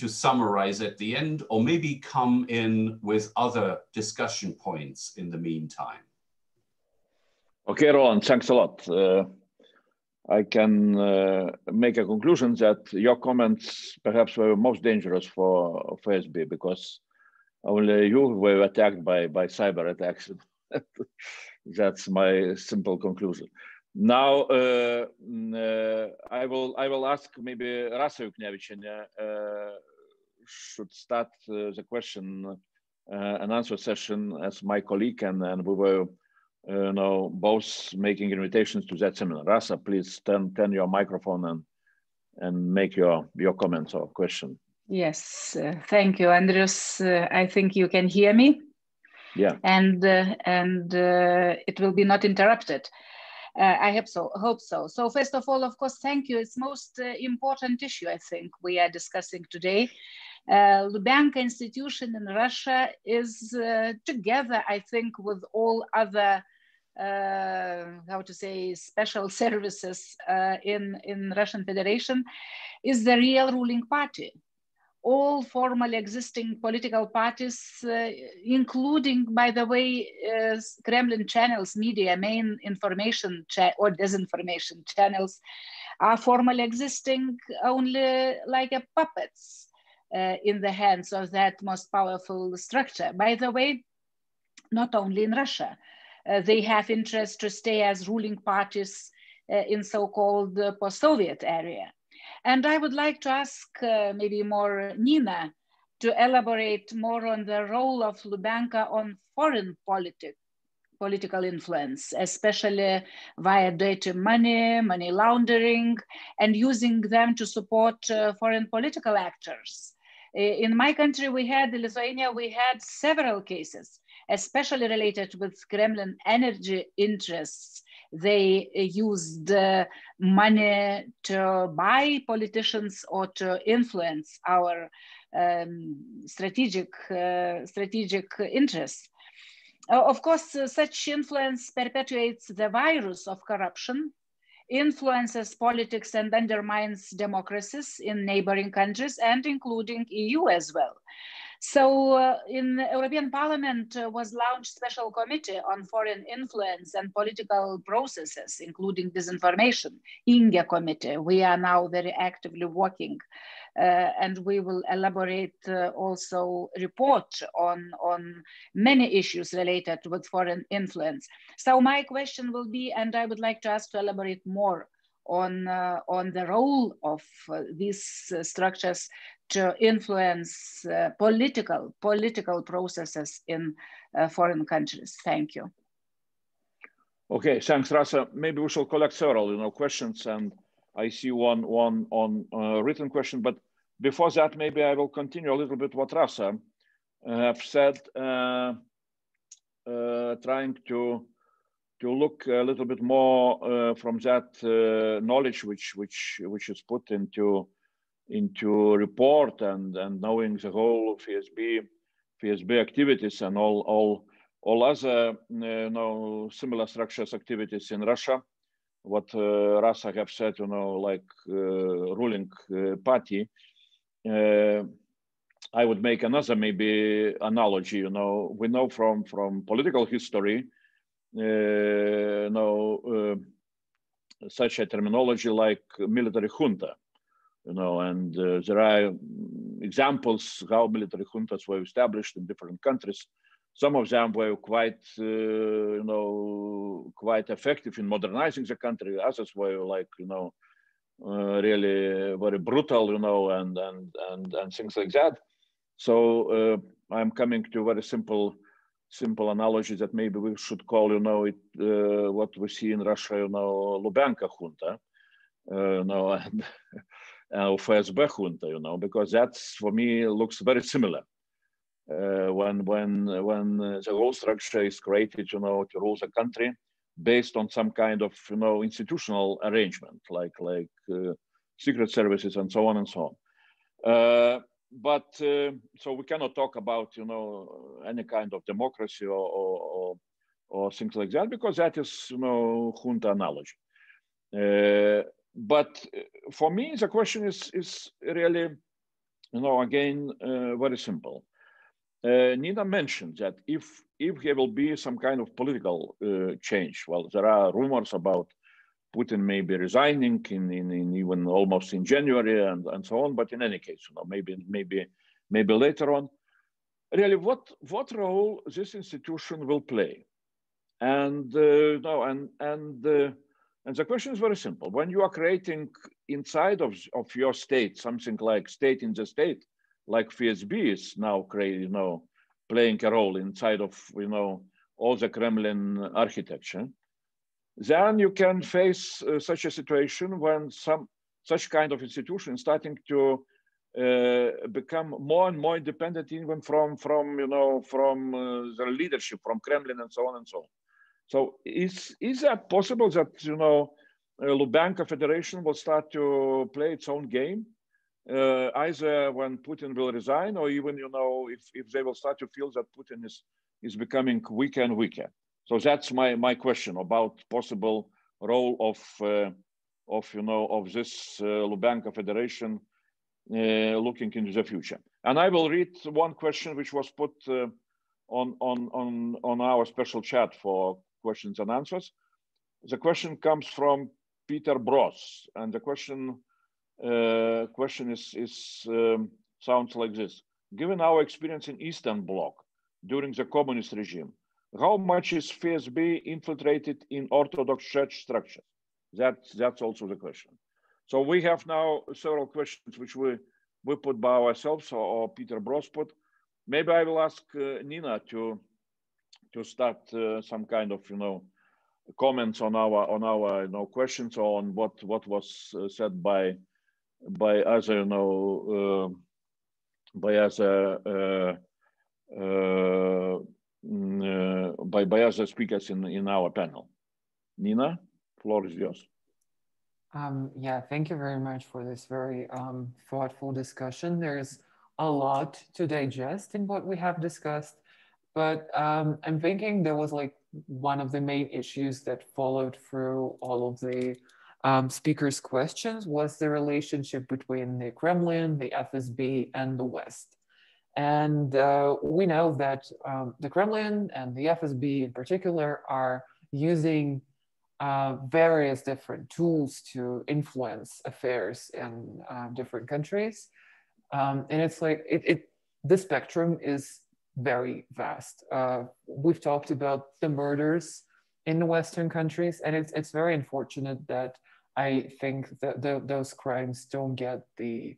summarize at the end, or maybe come in with other discussion points in the meantime. Okay, Roland, thanks a lot. I can make a conclusion that your comments perhaps were most dangerous for FSB, because only you were attacked by cyber attacks. That's my simple conclusion. Now, I will ask maybe Rasa Yuknevichina should start the question and answer session as my colleague, and we were both making invitations to that seminar. Rasa, please turn your microphone and make your comments or question. Yes, thank you, Andrius. I think you can hear me. Yeah. And it will be not interrupted. I hope so. So first of all, of course, thank you. It's most important issue, I think, we are discussing today. Lubyanka institution in Russia is together, I think, with all other, special services in Russian Federation, is the real ruling party. All formally existing political parties, including, by the way, Kremlin channels, media, main information or disinformation channels, are formally existing only like a puppets in the hands of that most powerful structure. By the way, not only in Russia, they have interest to stay as ruling parties in so-called post-Soviet area. And I would like to ask maybe more Nina to elaborate more on the role of Lubyanka on foreign political influence, especially via dirty money, money laundering, and using them to support foreign political actors. In my country, in Lithuania, we had several cases, especially related with Kremlin energy interests. They used money to buy politicians or to influence our strategic interests. Of course, such influence perpetuates the virus of corruption, influences politics and undermines democracies in neighboring countries and including EU as well. So in the European Parliament was launched special committee on foreign influence and political processes, including disinformation, INGE committee. We are now very actively working and we will elaborate also report on many issues related with foreign influence. So my question will be, and I would like to ask to elaborate more on the role of these structures to influence political processes in foreign countries. Thank you. Okay, thanks, Rasa. Maybe we shall collect several, questions, and I see one on written question. But before that, maybe I will continue a little bit what Rasa have said, trying to look a little bit more from that knowledge which is put into report and knowing the whole FSB activities and all other similar structures activities in Russia. What Rasa have said, like ruling party. I would make another maybe analogy. We know from political history, such a terminology like military junta. And there are examples how military juntas were established in different countries. Some of them were quite effective in modernizing the country. Others were like, really very brutal, and things like that. So I'm coming to very simple analogy that maybe we should call, what we see in Russia, Lubyanka junta, and FSB junta, because that's, for me, looks very similar. When the whole structure is created, to rule the country based on some kind of, institutional arrangement, like secret services and so on and so on. So we cannot talk about, any kind of democracy or things like that, because that is, junta analogy. But for me, the question is really, again, very simple. Nina mentioned that if there will be some kind of political change, well, there are rumors about Putin maybe resigning in even almost in January and so on. But in any case, maybe later on. Really, what role this institution will play? And the question is very simple. When you are creating inside of your state something like state in the state, like FSB is now playing a role inside of all the Kremlin architecture, then you can face such a situation when such kind of institution starting to become more and more independent, even from the leadership, from Kremlin and so on and so on. So is that possible that Lubyanka Federation will start to play its own game, either when Putin will resign, or even if they will start to feel that Putin is becoming weaker and weaker? So that's my question about possible role of this Lubyanka Federation looking into the future. And I will read one question which was put on our special chat for questions and answers. The question comes from Peter Bros, and the question sounds like this: given our experience in Eastern Bloc during the communist regime, how much is FSB infiltrated in Orthodox Church structures? That's also the question. So we have now several questions which we put by ourselves, or Peter Bros put. Maybe I will ask Nina to start some kind of comments on our questions on what was said by other by other speakers in our panel. Nina, floor is yours. Yeah, thank you very much for this very thoughtful discussion. There's a lot to digest in what we have discussed, but I'm thinking there was like one of the main issues that followed through all of the speakers' questions was the relationship between the Kremlin, the FSB, and the West. And we know that the Kremlin and the FSB in particular are using various different tools to influence affairs in different countries. And it's like, the spectrum is very vast. We've talked about the murders in the Western countries, and it's very unfortunate that I think that those crimes don't get the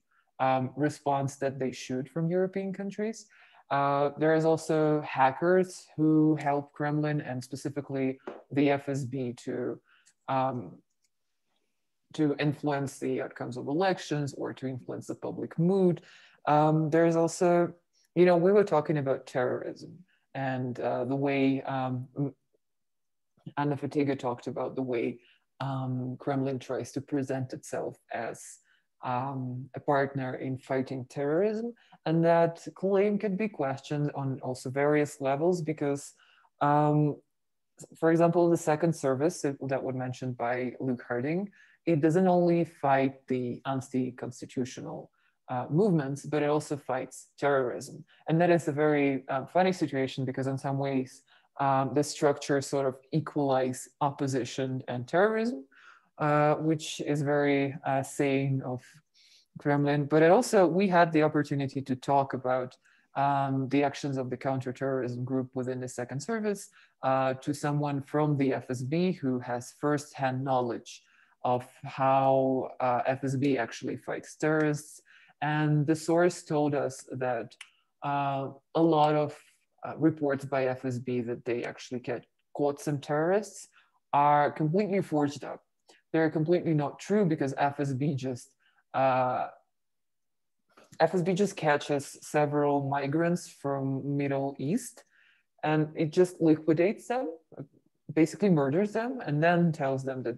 response that they should from European countries. There is also hackers who help Kremlin and specifically the FSB to influence the outcomes of elections or to influence the public mood. There's also, we were talking about terrorism and the way Anna Fatiga talked about the way Kremlin tries to present itself as a partner in fighting terrorism. And that claim can be questioned on also various levels because, for example, the second service that was mentioned by Luke Harding, it doesn't only fight the anti-constitutional movements, but it also fights terrorism. And that is a very funny situation because in some ways, the structure sort of equalize opposition and terrorism, which is very saying of Kremlin. But it also, we had the opportunity to talk about the actions of the counterterrorism group within the second service to someone from the FSB who has firsthand knowledge of how FSB actually fights terrorists. And the source told us that a lot of reports by FSB that they actually caught some terrorists are completely forged up. They're completely not true because FSB just catches several migrants from Middle East and it just liquidates them, basically murders them, and then tells them that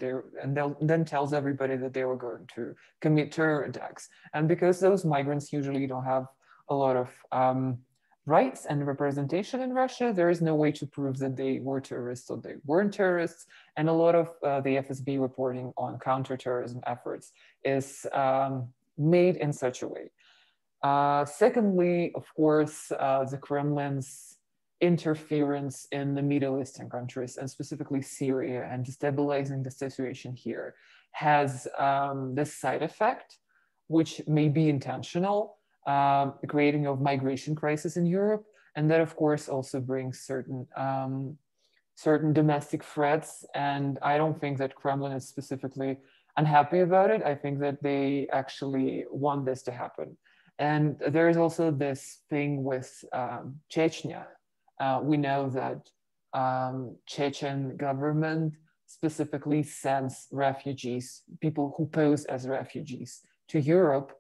then tells everybody that they were going to commit terror attacks. And because those migrants usually don't have a lot of rights and representation in Russia, there is no way to prove that they were terrorists or they weren't terrorists. And a lot of the FSB reporting on counterterrorism efforts is made in such a way. Secondly, of course, the Kremlin's interference in the Middle Eastern countries and specifically Syria and destabilizing the situation here has this side effect, which may be intentional, the creating of migration crisis in Europe. And that of course also brings certain domestic threats. And I don't think that Kremlin is specifically unhappy about it. I think that they actually want this to happen. And there is also this thing with Chechnya. We know that Chechen government specifically sends refugees, people who pose as refugees, to Europe,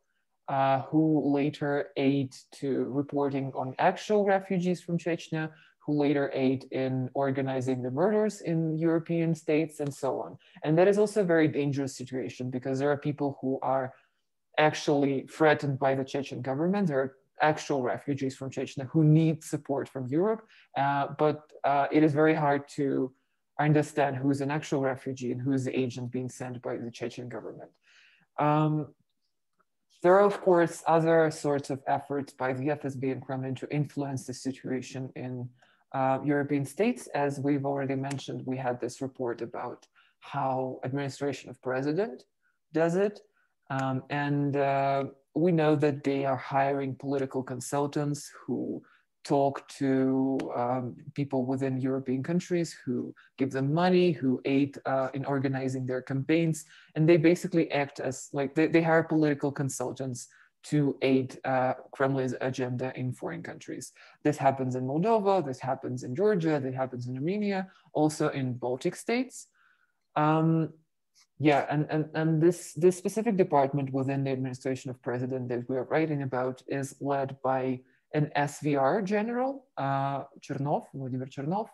who later aid to reporting on actual refugees from Chechnya, who later aid in organizing the murders in European states and so on. And that is also a very dangerous situation because there are people who are actually threatened by the Chechen government. There are actual refugees from Chechnya who need support from Europe, but it is very hard to understand who's an actual refugee and who's the agent being sent by the Chechen government. There are, of course, other sorts of efforts by the FSB and Kremlin to influence the situation in European states. As we've already mentioned, we had this report about how administration of president does it. And we know that they are hiring political consultants who talk to people within European countries who give them money, who aid in organizing their campaigns, and they basically act as like they hire political consultants to aid Kremlin's agenda in foreign countries. This happens in Moldova, this happens in Georgia, this happens in Armenia, also in Baltic states. Yeah, and this specific department within the administration of president that we are writing about is led by an SVR general, Vladimir Chernov,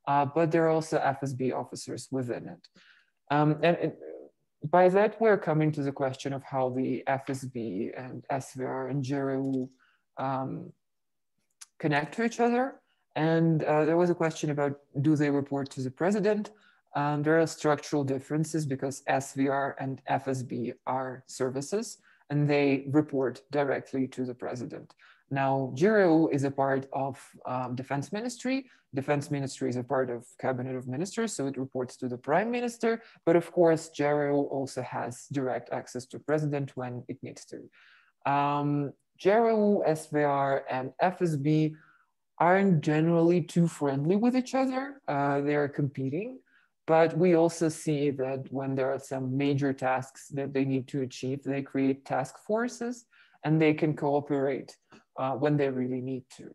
but there are also FSB officers within it. By that, we're coming to the question of how the FSB and SVR and GRU connect to each other. And there was a question about, do they report to the president? There are structural differences because SVR and FSB are services and they report directly to the president. Now, GRU is a part of Defense Ministry. Defense Ministry is a part of Cabinet of Ministers, so it reports to the Prime Minister. But of course, GRU also has direct access to President when it needs to. GRU, SVR, and FSB aren't generally too friendly with each other. They are competing. But we also see that when there are some major tasks that they need to achieve, they create task forces and they can cooperate when they really need to.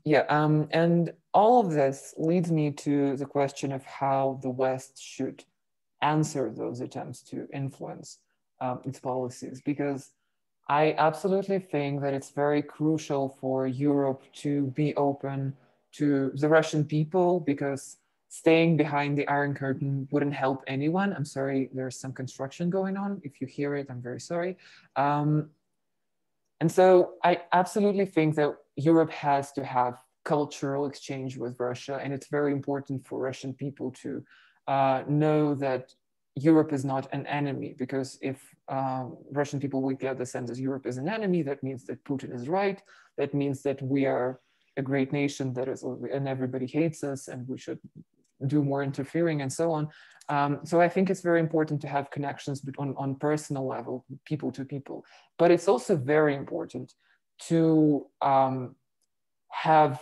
Yeah, and all of this leads me to the question of how the West should answer those attempts to influence its policies, because I absolutely think that it's very crucial for Europe to be open to the Russian people, because staying behind the Iron Curtain wouldn't help anyone. I'm sorry, there's some construction going on. If you hear it, I'm very sorry. And so I absolutely think that Europe has to have cultural exchange with Russia, and it's very important for Russian people to know that Europe is not an enemy, because if Russian people would get the sense that Europe is an enemy, that means that Putin is right. That means that we are a great nation that is, and everybody hates us and we should do more interfering and so on. So I think it's very important to have connections on personal level, people to people. But it's also very important to have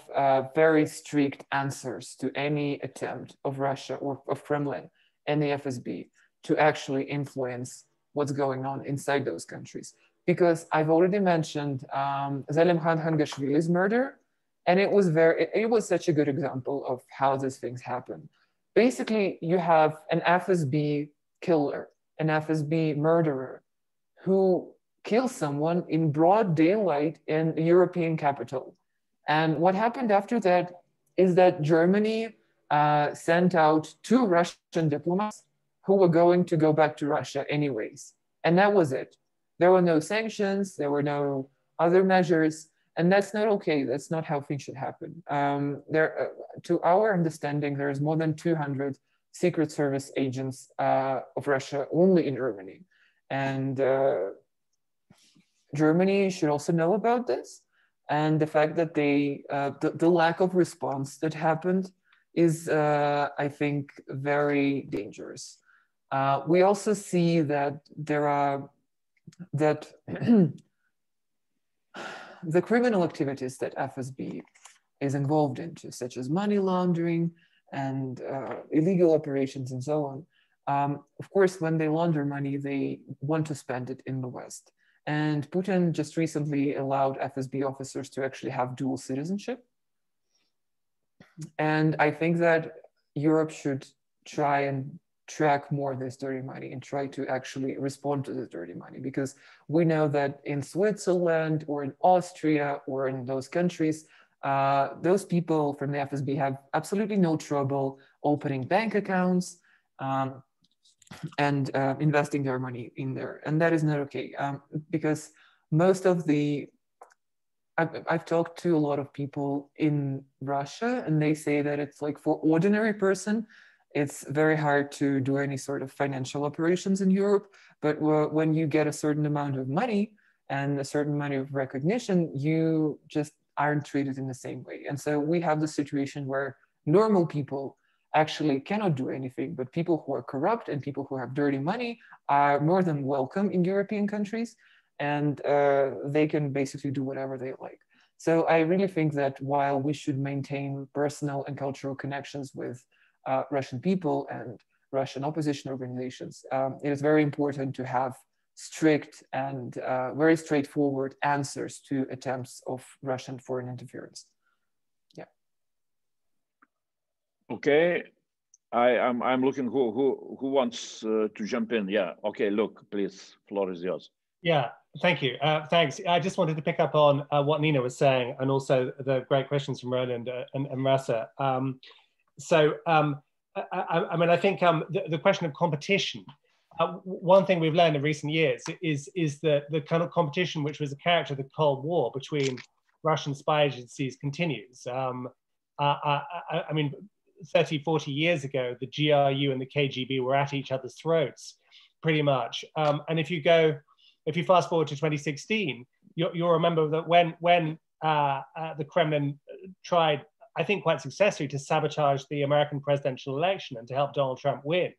very strict answers to any attempt of Russia or of Kremlin and the FSB to actually influence what's going on inside those countries. Because I've already mentioned Zalimkhan Hangashvili's murder, and it was such a good example of how these things happen. Basically, you have an FSB killer, an FSB murderer who kills someone in broad daylight in the European capital. And what happened after that is that Germany sent out 2 Russian diplomats who were going to go back to Russia anyways. And that was it. There were no sanctions, there were no other measures, and that's not okay. That's not how things should happen. To our understanding, there's more than 200 Secret Service agents of Russia only in Germany. And Germany should also know about this. And the fact that the lack of response that happened is, I think, very dangerous. We also see that the criminal activities that FSB is involved in, such as money laundering and illegal operations and so on. Of course, when they launder money, they want to spend it in the West. And Putin just recently allowed FSB officers to actually have dual citizenship. And I think that Europe should try and track more this dirty money and try to actually respond to this dirty money, because we know that in Switzerland or in Austria or in those countries, those people from the FSB have absolutely no trouble opening bank accounts and investing their money in there. And that is not okay, because most of I've talked to a lot of people in Russia, and they say that it's like for ordinary person, it's very hard to do any sort of financial operations in Europe. But when you get a certain amount of money and a certain amount of recognition, you just aren't treated in the same way. And so we have the situation where normal people actually cannot do anything, but people who are corrupt and people who have dirty money are more than welcome in European countries, and they can basically do whatever they like. So I really think that while we should maintain personal and cultural connections with Russian people and Russian opposition organizations, it is very important to have strict and very straightforward answers to attempts of Russian foreign interference. Yeah. Okay, I'm looking who wants to jump in. Yeah. Okay, look, please, floor is yours. Yeah, thank you. Thanks. I just wanted to pick up on what Nina was saying, and also the great questions from Roland and Rasa. I mean, I think the question of competition. One thing we've learned in recent years is that the kind of competition which was a character of the Cold War between Russian spy agencies continues. I mean, 30, 40 years ago, the GRU and the KGB were at each other's throats, pretty much. And if you fast forward to 2016, you'll remember that when the Kremlin tried, I think quite successfully, to sabotage the American presidential election and to help Donald Trump win,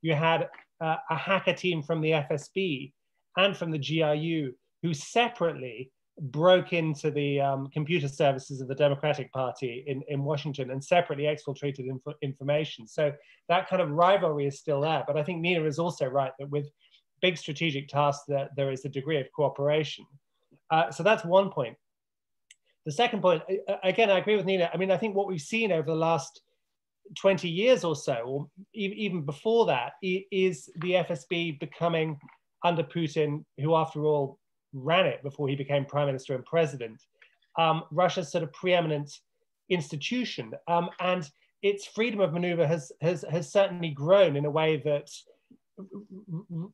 you had a hacker team from the FSB and from the GRU who separately broke into the computer services of the Democratic Party in Washington and separately exfiltrated information. So that kind of rivalry is still there. But I think Nina is also right that with big strategic tasks that there is a degree of cooperation. So that's one point. The second point, again, I agree with Nina. I mean, I think what we've seen over the last 20 years or so, or even before that, is the FSB becoming, under Putin, who after all ran it before he became prime minister and president, Russia's sort of preeminent institution. And its freedom of maneuver has certainly grown in a way that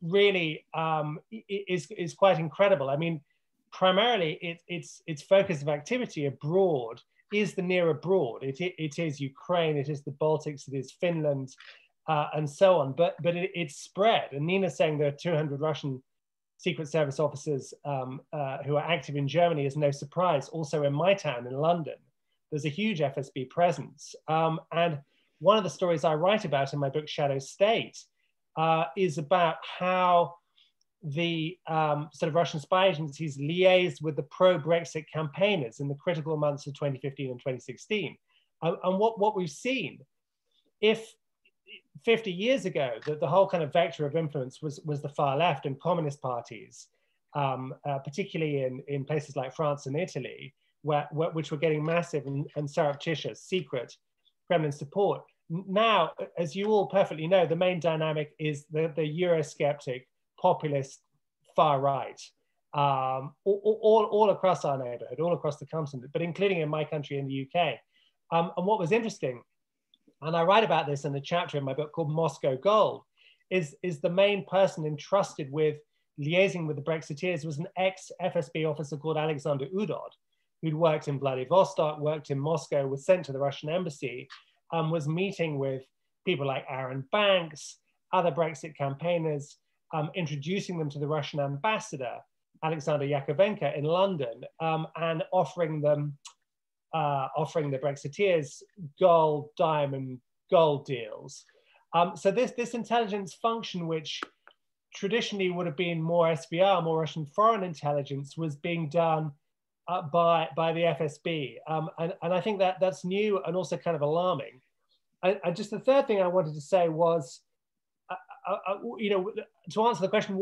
really is quite incredible. I mean, primarily its focus of activity abroad is the near abroad. It is Ukraine, it is the Baltics, it is Finland, and so on. But it's spread. And Nina's saying there are 200 Russian Secret Service officers who are active in Germany is no surprise. Also in my town, in London, there's a huge FSB presence. And one of the stories I write about in my book, Shadow State, is about how the sort of Russian spy agencies liaised with the pro-Brexit campaigners in the critical months of 2015 and 2016. And what we've seen, if 50 years ago, that the whole kind of vector of influence was the far left and communist parties, particularly in places like France and Italy, which were getting massive and surreptitious, secret Kremlin support. Now, as you all perfectly know, the main dynamic is the Eurosceptic, populist far right, all across our neighborhood, all across the continent, but including in my country, in the UK. And what was interesting, and I write about this in a chapter in my book called Moscow Gold, is the main person entrusted with liaising with the Brexiteers was an ex-FSB officer called Alexander Udod, who'd worked in Vladivostok, worked in Moscow, was sent to the Russian embassy, was meeting with people like Aaron Banks, other Brexit campaigners, introducing them to the Russian ambassador, Alexander Yakovenko, in London, and offering the Brexiteers gold, diamond, gold deals. So this intelligence function, which traditionally would have been more SVR, more Russian foreign intelligence, was being done by the FSB. And I think that's new and also kind of alarming. And just the third thing I wanted to say was, you know, to answer the question,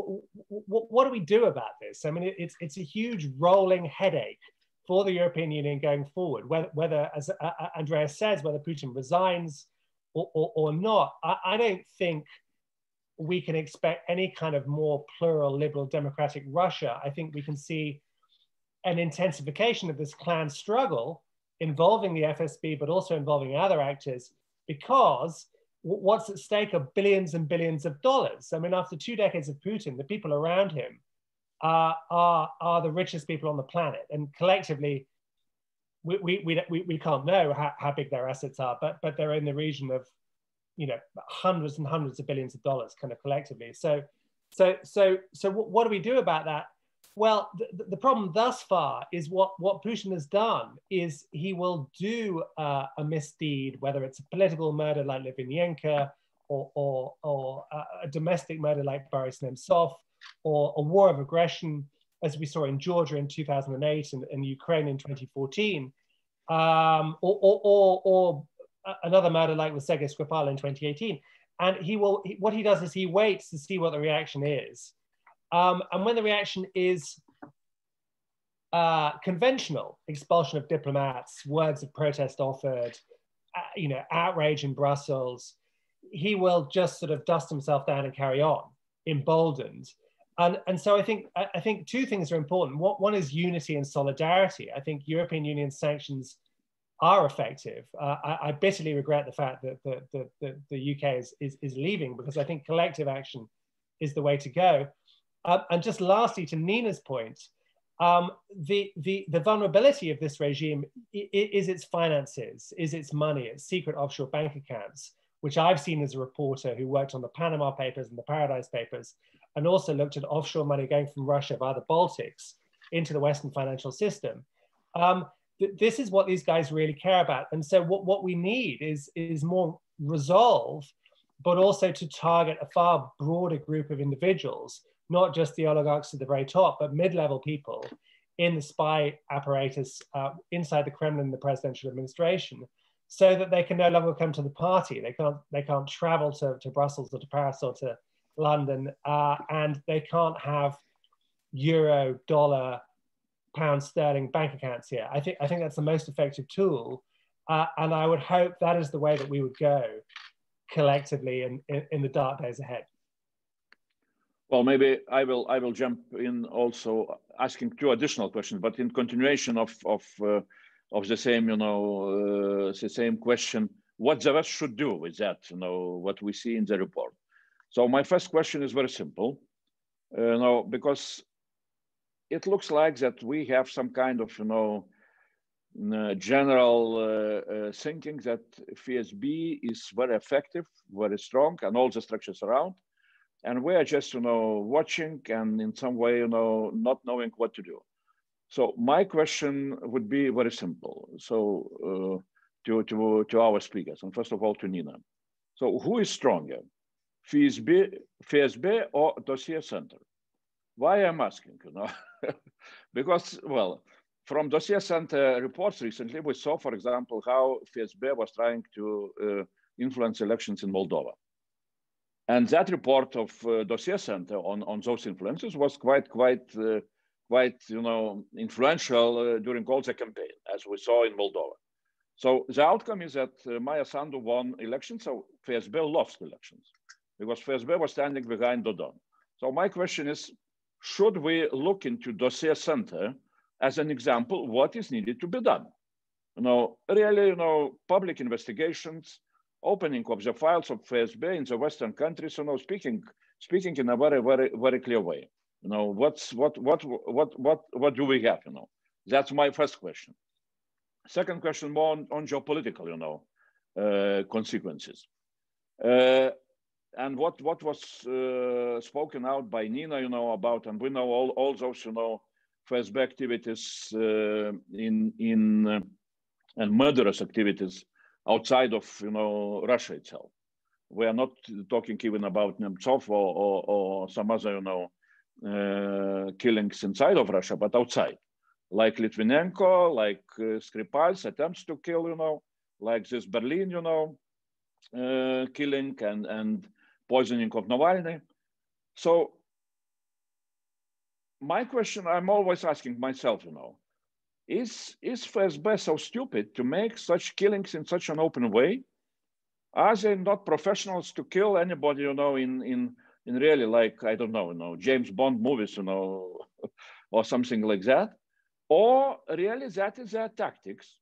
what do we do about this? I mean, it's a huge rolling headache for the European Union going forward, whether as Andreas says, whether Putin resigns or not. I don't think we can expect any kind of more plural, liberal, democratic Russia. I think we can see an intensification of this clan struggle involving the FSB, but also involving other actors, because what's at stake are billions and billions of dollars. I mean, after 2 decades of Putin, the people around him are the richest people on the planet. And collectively, we can't know how big their assets are, but they're in the region of, you know, hundreds and hundreds of billions of dollars kind of collectively. So what do we do about that? Well, the problem thus far is what Putin has done is he will do a misdeed, whether it's a political murder like LUBYANKA or a domestic murder like Boris Nemtsov, or a war of aggression as we saw in Georgia in 2008 and Ukraine in 2014, or another murder like with Sergei Skripal in 2018. And what he does is he waits to see what the reaction is. And when the reaction is conventional, expulsion of diplomats, words of protest offered, outrage in Brussels, he will just sort of dust himself down and carry on, emboldened. And so I think two things are important. One is unity and solidarity. I think European Union sanctions are effective. I bitterly regret the fact that the UK is leaving, because I think collective action is the way to go. And just lastly, to Nina's point, the vulnerability of this regime is its finances, is its money, its secret offshore bank accounts, which I've seen as a reporter who worked on the Panama Papers and the Paradise Papers, and also looked at offshore money going from Russia via the Baltics into the Western financial system. This is what these guys really care about. And so what we need is more resolve, but also to target a far broader group of individuals, not just the oligarchs at the very top, but mid-level people in the spy apparatus inside the Kremlin and the presidential administration, so that they can no longer come to the party. They can't travel to Brussels or to Paris or to London, and they can't have euro, dollar, pound sterling bank accounts here. I think that's the most effective tool, and I would hope that is the way that we would go collectively in the dark days ahead. Well, maybe I will jump in also asking two additional questions, but in continuation of the same, the same question, what the West should do with that, what we see in the report. So my first question is very simple, because it looks like that we have some kind of, general thinking that FSB is very effective, very strong, and all the structures around. And we are just, watching and in some way, not knowing what to do. So my question would be very simple. So to our speakers, and first of all to Nina. So who is stronger, FSB or Dossier Center? Why I'm asking, because, well, from Dossier Center reports recently, we saw, for example, how FSB was trying to influence elections in Moldova. And that report of Dossier Center on those influences was quite influential during all the campaign, as we saw in Moldova. So the outcome is that Maya Sandu won elections, so FSB lost elections, because FSB was standing behind Dodon. So my question is, should we look into Dossier Center as an example what is needed to be done? Really, public investigations, opening of the files of FSB in the Western countries, speaking in a very, very, very clear way. What do we have? That's my first question. Second question, more on geopolitical, consequences. And what was spoken out by Nina, about, and we know all those, FSB activities and murderous activities outside of, Russia itself. We are not talking even about Nemtsov or some other, killings inside of Russia, but outside, like Litvinenko, like Skripal's attempts to kill, like this Berlin, killing and poisoning of Navalny. So my question, I'm always asking myself, is FSB so stupid to make such killings in such an open way? Are they not professionals to kill anybody, in really, like, I don't know, James Bond movies, or something like that? Or really that is their tactics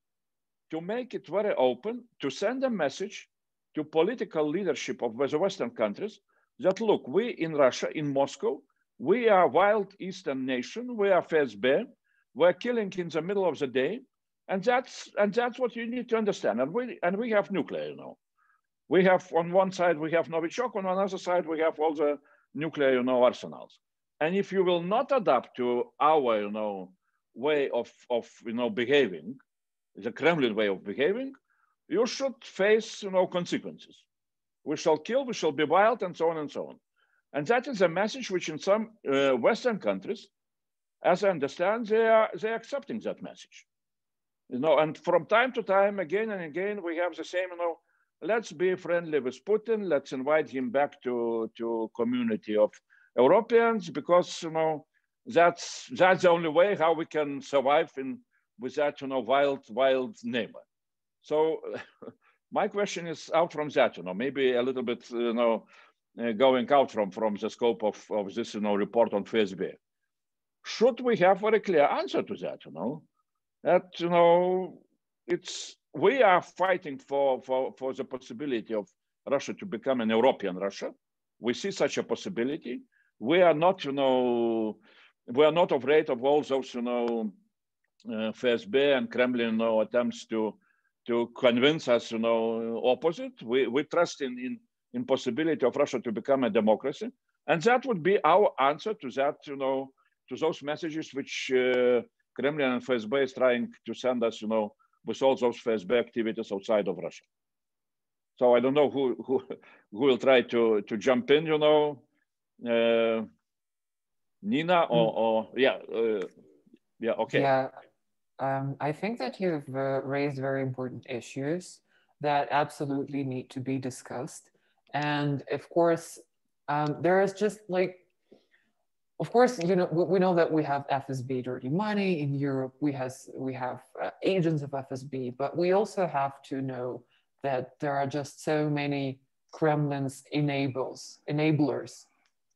to make it very open, to send a message to political leadership of the Western countries that, look, we in Russia, in Moscow, we are wild Eastern nation, we are FSB, we're killing in the middle of the day, and that's what you need to understand. And we have nuclear, We have, on one side, we have Novichok, on another side, we have all the nuclear, arsenals. And if you will not adapt to our, way of behaving, the Kremlin way of behaving, you should face, consequences. We shall kill, we shall be wild, and so on and so on. And that is a message which in some Western countries, as I understand, they're accepting that message. You know, and from time to time, again and again, we have the same, you know, let's be friendly with Putin. Let's invite him back to community of Europeans, because, you know, that's the only way how we can survive with that, you know, wild neighbor. So my question is out from that, you know, maybe a little bit, you know, going out from the scope of this, you know, report on FSB. Should we have a very clear answer to that, you know, that, you know, we are fighting for the possibility of Russia to become an European Russia. We see such a possibility. We are not, you know, we are not afraid of all those, you know, FSB and Kremlin, you know, attempts to convince us, you know, opposite. We trust in possibility of Russia to become a democracy, and that would be our answer to that, you know, to those messages which Kremlin and FSB is trying to send us, you know, with all those FSB activities outside of Russia. So I don't know who will try to jump in, you know, Nina or yeah, okay. Yeah, I think that you've raised very important issues that absolutely need to be discussed. And of course, there is just like, of course, you know, we know that we have FSB dirty money in Europe. We have agents of FSB, but we also have to know that there are just so many Kremlin's enablers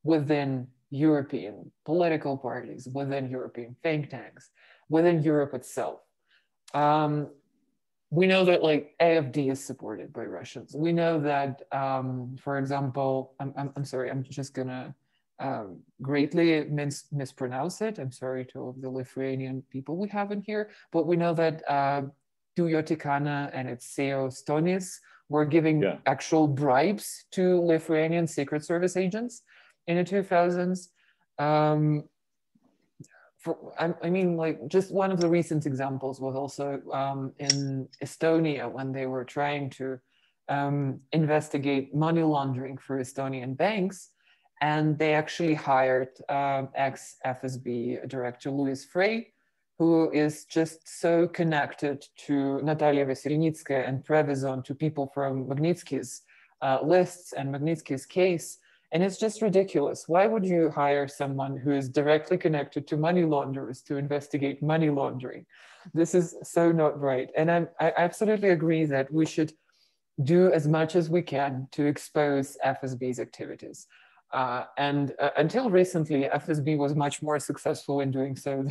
within European political parties, within European think tanks, within Europe itself. We know that like AfD is supported by Russians. We know that, for example, I'm sorry, I'm just gonna greatly mispronounce it. I'm sorry to all the Lithuanian people we have in here, but we know that Dujotikana and its CEO Stonis were giving actual bribes to Lithuanian Secret Service agents in the 2000s. I mean, like, just one of the recent examples was also in Estonia, when they were trying to investigate money laundering for Estonian banks. And they actually hired ex-FSB director Louis Frey, who is just so connected to Natalia Veselnitskaya and Prevezon, to people from Magnitsky's lists and Magnitsky's case. And it's just ridiculous. Why would you hire someone who is directly connected to money launderers to investigate money laundering? This is so not right. And I absolutely agree that we should do as much as we can to expose FSB's activities. And until recently, FSB was much more successful in doing so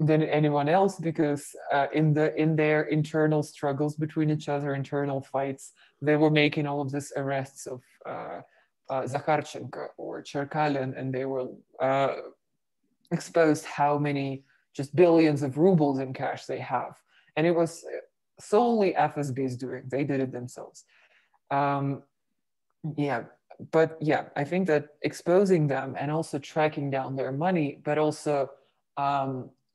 than anyone else, because in their internal struggles between each other, internal fights, they were making all of these arrests of Zakharchenko or Cherkalin, and they were exposed how many just billions of rubles in cash they have. And it was solely FSB's doing. They did it themselves. But yeah, I think that exposing them and also tracking down their money, but also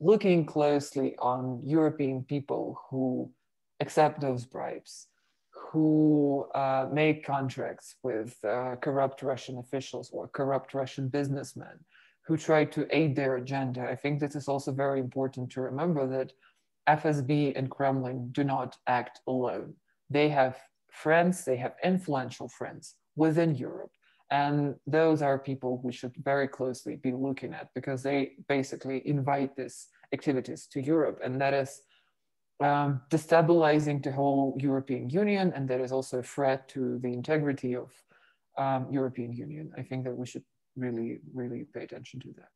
looking closely on European people who accept those bribes, who make contracts with corrupt Russian officials or corrupt Russian businessmen, who try to aid their agenda. I think this is also very important to remember, that FSB and Kremlin do not act alone. They have friends, they have influential friends within Europe. And those are people we should very closely be looking at, because they basically invite these activities to Europe. And that is destabilizing the whole European Union. And that is also a threat to the integrity of European Union. I think that we should really, really pay attention to that.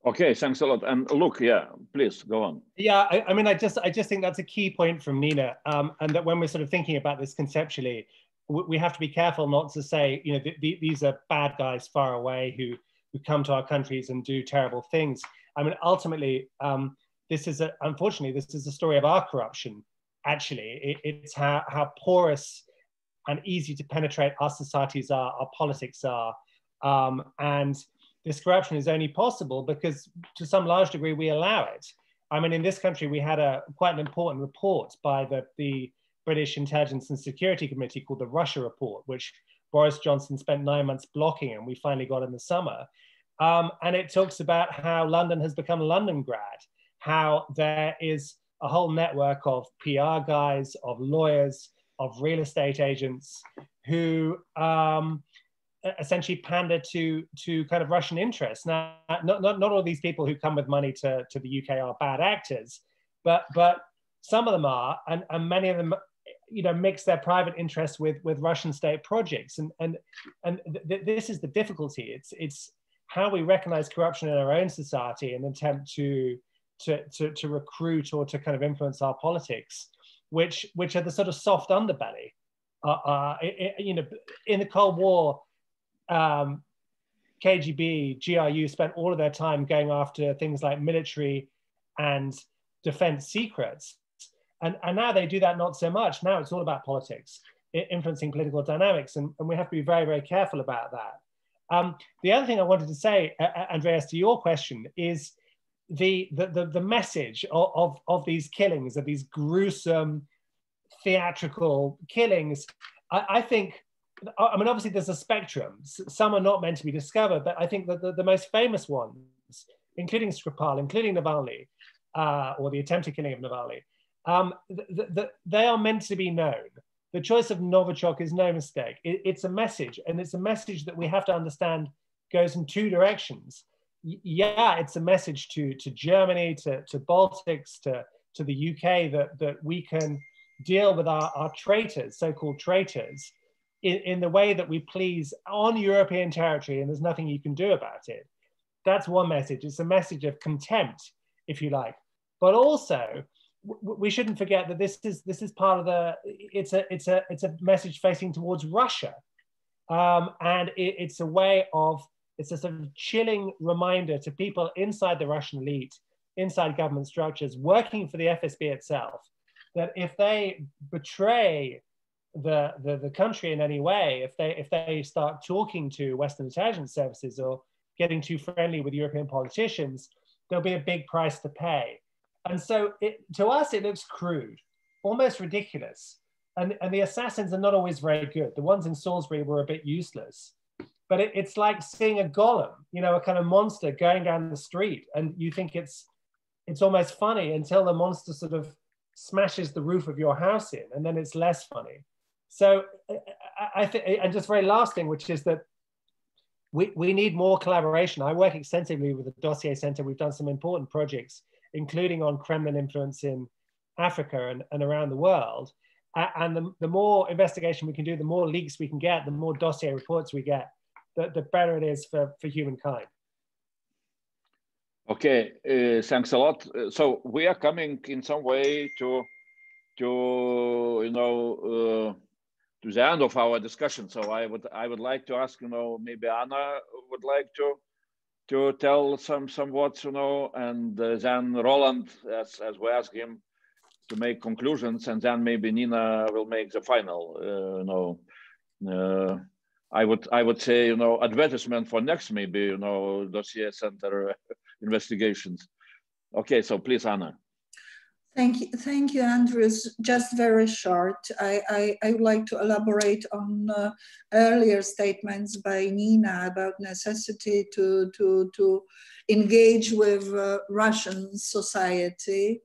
Okay, thanks a lot. And look, yeah, please go on. Yeah, I mean, I just think that's a key point from Nina, and that when we're sort of thinking about this conceptually, we have to be careful not to say, you know, these are bad guys far away who come to our countries and do terrible things. I mean, ultimately, unfortunately, this is a story of our corruption. Actually, it's how porous and easy to penetrate our societies are, our politics are, and this corruption is only possible because, to some large degree, we allow it. I mean, in this country, we had quite an important report by the British Intelligence and Security Committee called the Russia Report, which Boris Johnson spent 9 months blocking, and we finally got in the summer. And it talks about how London has become Londongrad, how there is a whole network of PR guys, of lawyers, of real estate agents who essentially pander to kind of Russian interests. Now, not all these people who come with money to the UK are bad actors, but some of them are, and many of them, you know, mix their private interests with Russian state projects, and this is the difficulty. It's how we recognize corruption in our own society and attempt to recruit or to kind of influence our politics, which are the sort of soft underbelly. You know, in the Cold War, KGB, GRU spent all of their time going after things like military and defense secrets. And now they do that not so much. Now it's all about politics, influencing political dynamics. And we have to be very, very careful about that. The other thing I wanted to say, Andreas, to your question is the message of these killings, of these gruesome theatrical killings. I think, I mean, obviously there's a spectrum. Some are not meant to be discovered, but I think that the most famous ones, including Skripal, including Navalny, or the attempted killing of Navalny, they are meant to be known. The choice of Novichok is no mistake. It's a message, and it's a message that we have to understand goes in two directions. Yeah, it's a message to Germany, to Baltics, to the UK, that we can deal with our traitors, so-called traitors, in the way that we please on European territory, and there's nothing you can do about it. That's one message. It's a message of contempt, if you like. But also, we shouldn't forget that this is part of it's a message facing towards Russia, and it's a way of, it's a sort of chilling reminder to people inside the Russian elite, inside government structures, working for the FSB itself, that if they betray the country in any way, if they start talking to Western intelligence services or getting too friendly with European politicians, there'll be a big price to pay. And so to us, it looks crude, almost ridiculous. And the assassins are not always very good. The ones in Salisbury were a bit useless. But it's like seeing a golem, you know, a kind of monster going down the street. And you think it's almost funny until the monster sort of smashes the roof of your house in, and then it's less funny. So I think, and just very last thing, which is that we need more collaboration. I work extensively with the Dossier Center. We've done some important projects, including on Kremlin influence in Africa and around the world. And the more investigation we can do, the more leaks we can get, the more dossier reports we get, the better it is for humankind. Okay, thanks a lot. So we are coming in some way to you know, to the end of our discussion. So I would like to ask, you know, maybe Anna would like to tell some words, you know, and then Roland, as we ask him to make conclusions, and then maybe Nina will make the final, you know, I would say, you know, advertisement for next, maybe, you know, Dossier Center investigations. Okay, so please, Anna. Thank you, Andrews. Just very short. I would like to elaborate on earlier statements by Nina about necessity to engage with Russian society.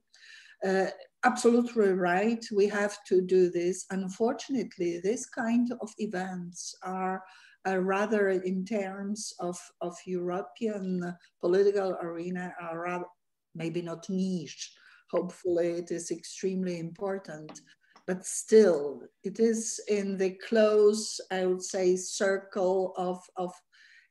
Absolutely right. We have to do this. Unfortunately, this kind of events are rather, in terms of European political arena, are rather, maybe not niche. Hopefully it is extremely important, but still it is in the close, I would say, circle of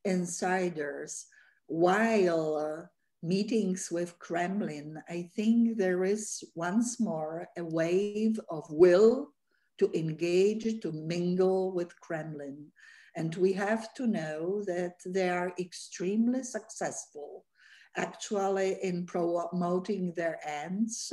insiders. While meetings with Kremlin, I think there is once more a wave of will to engage, to mingle with Kremlin. And we have to know that they are extremely successful actually in promoting their ends.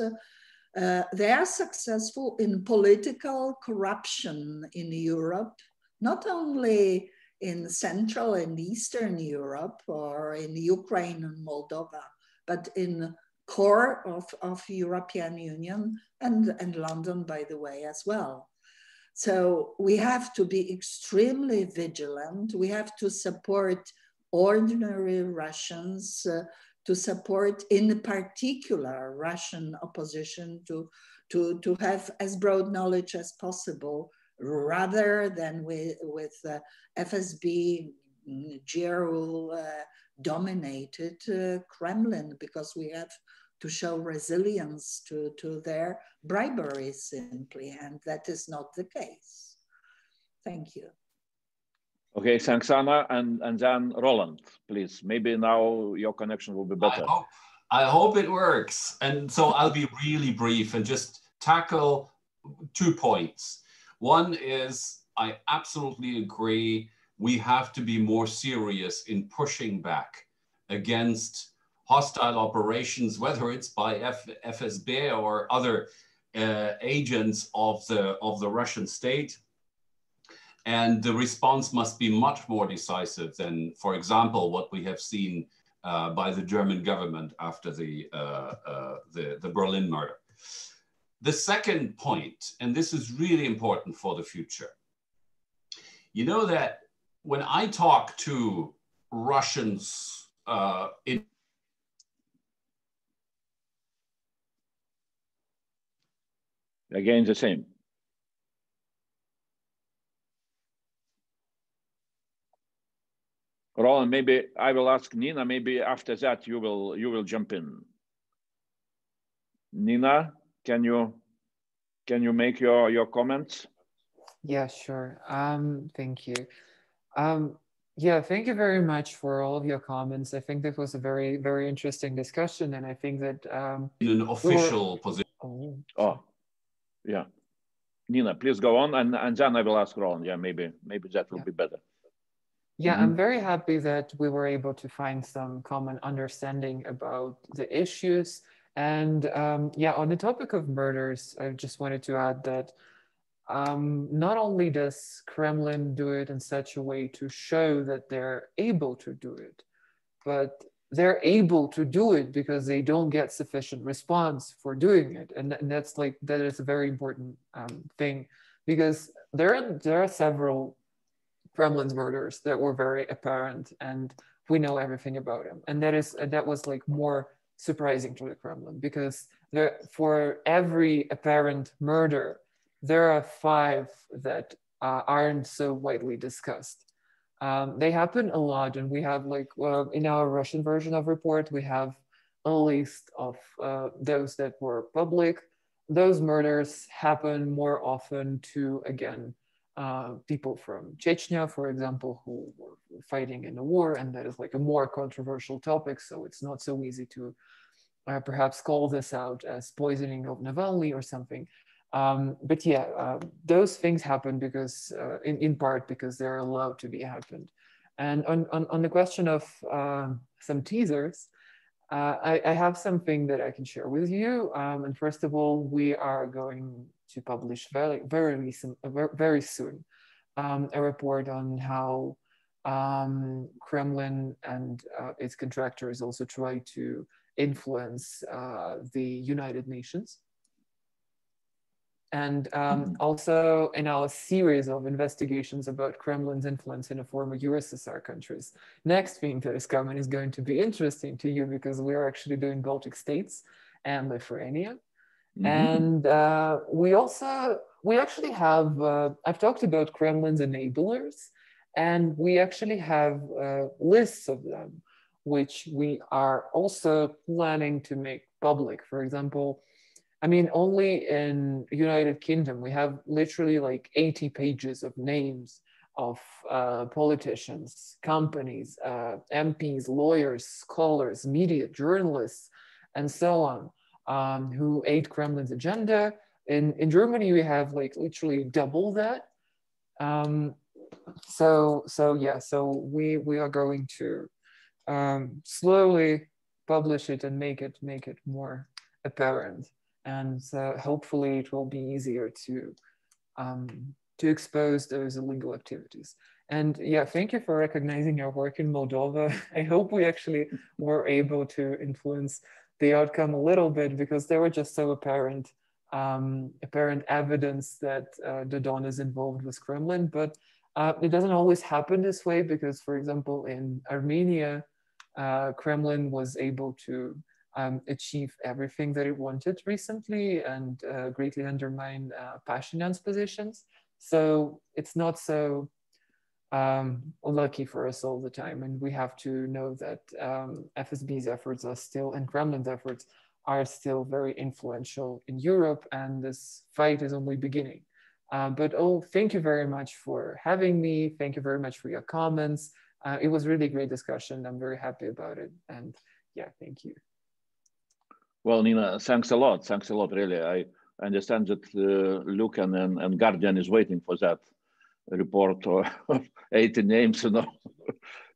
They are successful in political corruption in Europe, not only in Central and Eastern Europe or in Ukraine and Moldova, but in core of European Union and London, by the way, as well. So we have to be extremely vigilant. We have to support ordinary Russians to support, in particular, Russian opposition to have as broad knowledge as possible, rather than with FSB, GRU dominated Kremlin, because we have to show resilience to their bribery simply, and that is not the case. Thank you. Okay, thanks, Anna, and then Roland, please. Maybe now your connection will be better. I hope it works. And so I'll be really brief and just tackle 2 points. One is, I absolutely agree, we have to be more serious in pushing back against hostile operations, whether it's by FSB or other agents of the Russian state. And the response must be much more decisive than, for example, what we have seen by the German government after the Berlin murder. The second point, and this is really important for the future, you know that when I talk to Russians Again, the same. Roland, maybe I will ask Nina, maybe after that you will jump in. Nina, can you make your comments? Yeah, sure. Thank you. Yeah, thank you very much for all of your comments. I think this was a very, very interesting discussion, and I think that in an official position. Oh, yeah. Nina, please go on, and then I will ask Roland. Yeah, maybe that will be better. Yeah, I'm very happy that we were able to find some common understanding about the issues. And yeah, on the topic of murders, I just wanted to add that not only does Kremlin do it in such a way to show that they're able to do it, but they're able to do it because they don't get sufficient response for doing it. And that is a very important thing, because there are several Kremlin's murders that were very apparent, and we know everything about him. And that was like more surprising to the Kremlin, because for every apparent murder, there are 5 that aren't so widely discussed. They happen a lot, and we have in our Russian version of report, we have a list of those that were public. Those murders happen more often to, again, people from Chechnya, for example, who were fighting in the war, and that is like a more controversial topic, so it's not so easy to perhaps call this out as poisoning of Navalny or something. But yeah, those things happen because, in part, because they're allowed to be happened. And on the question of some teasers, I have something that I can share with you. And first of all, we are going to publish very soon a report on how Kremlin and its contractors also try to influence the United Nations. And also in our series of investigations about Kremlin's influence in the former USSR countries. Next thing that is coming is going to be interesting to you, because we are actually doing Baltic states and Lithuania. And we actually have, I've talked about Kremlin's enablers, and we actually have lists of them, which we are also planning to make public. For example, I mean, only in United Kingdom, we have literally like 80 pages of names of politicians, companies, MPs, lawyers, scholars, media, journalists, and so on, who aid Kremlin's agenda. In Germany, we have like literally double that. So we are going to slowly publish it and make it more apparent. And so hopefully it will be easier to expose those illegal activities. And yeah, thank you for recognizing our work in Moldova. I hope we actually were able to influence the outcome a little bit, because they were just so apparent evidence that the Don is involved with Kremlin. But It doesn't always happen this way because, for example, in Armenia, Kremlin was able to achieve everything that it wanted recently and greatly undermine Pashinyan's positions. So it's not so lucky for us all the time. And we have to know that FSB's efforts are still, and Kremlin's efforts are still very influential in Europe, and this fight is only beginning. But thank you very much for having me. Thank you very much for your comments. It was really a great discussion. I'm very happy about it. And yeah, thank you. Well, Nina, thanks a lot. Thanks a lot, really. I understand that Lucan and Guardian is waiting for that report of 80 names, you know.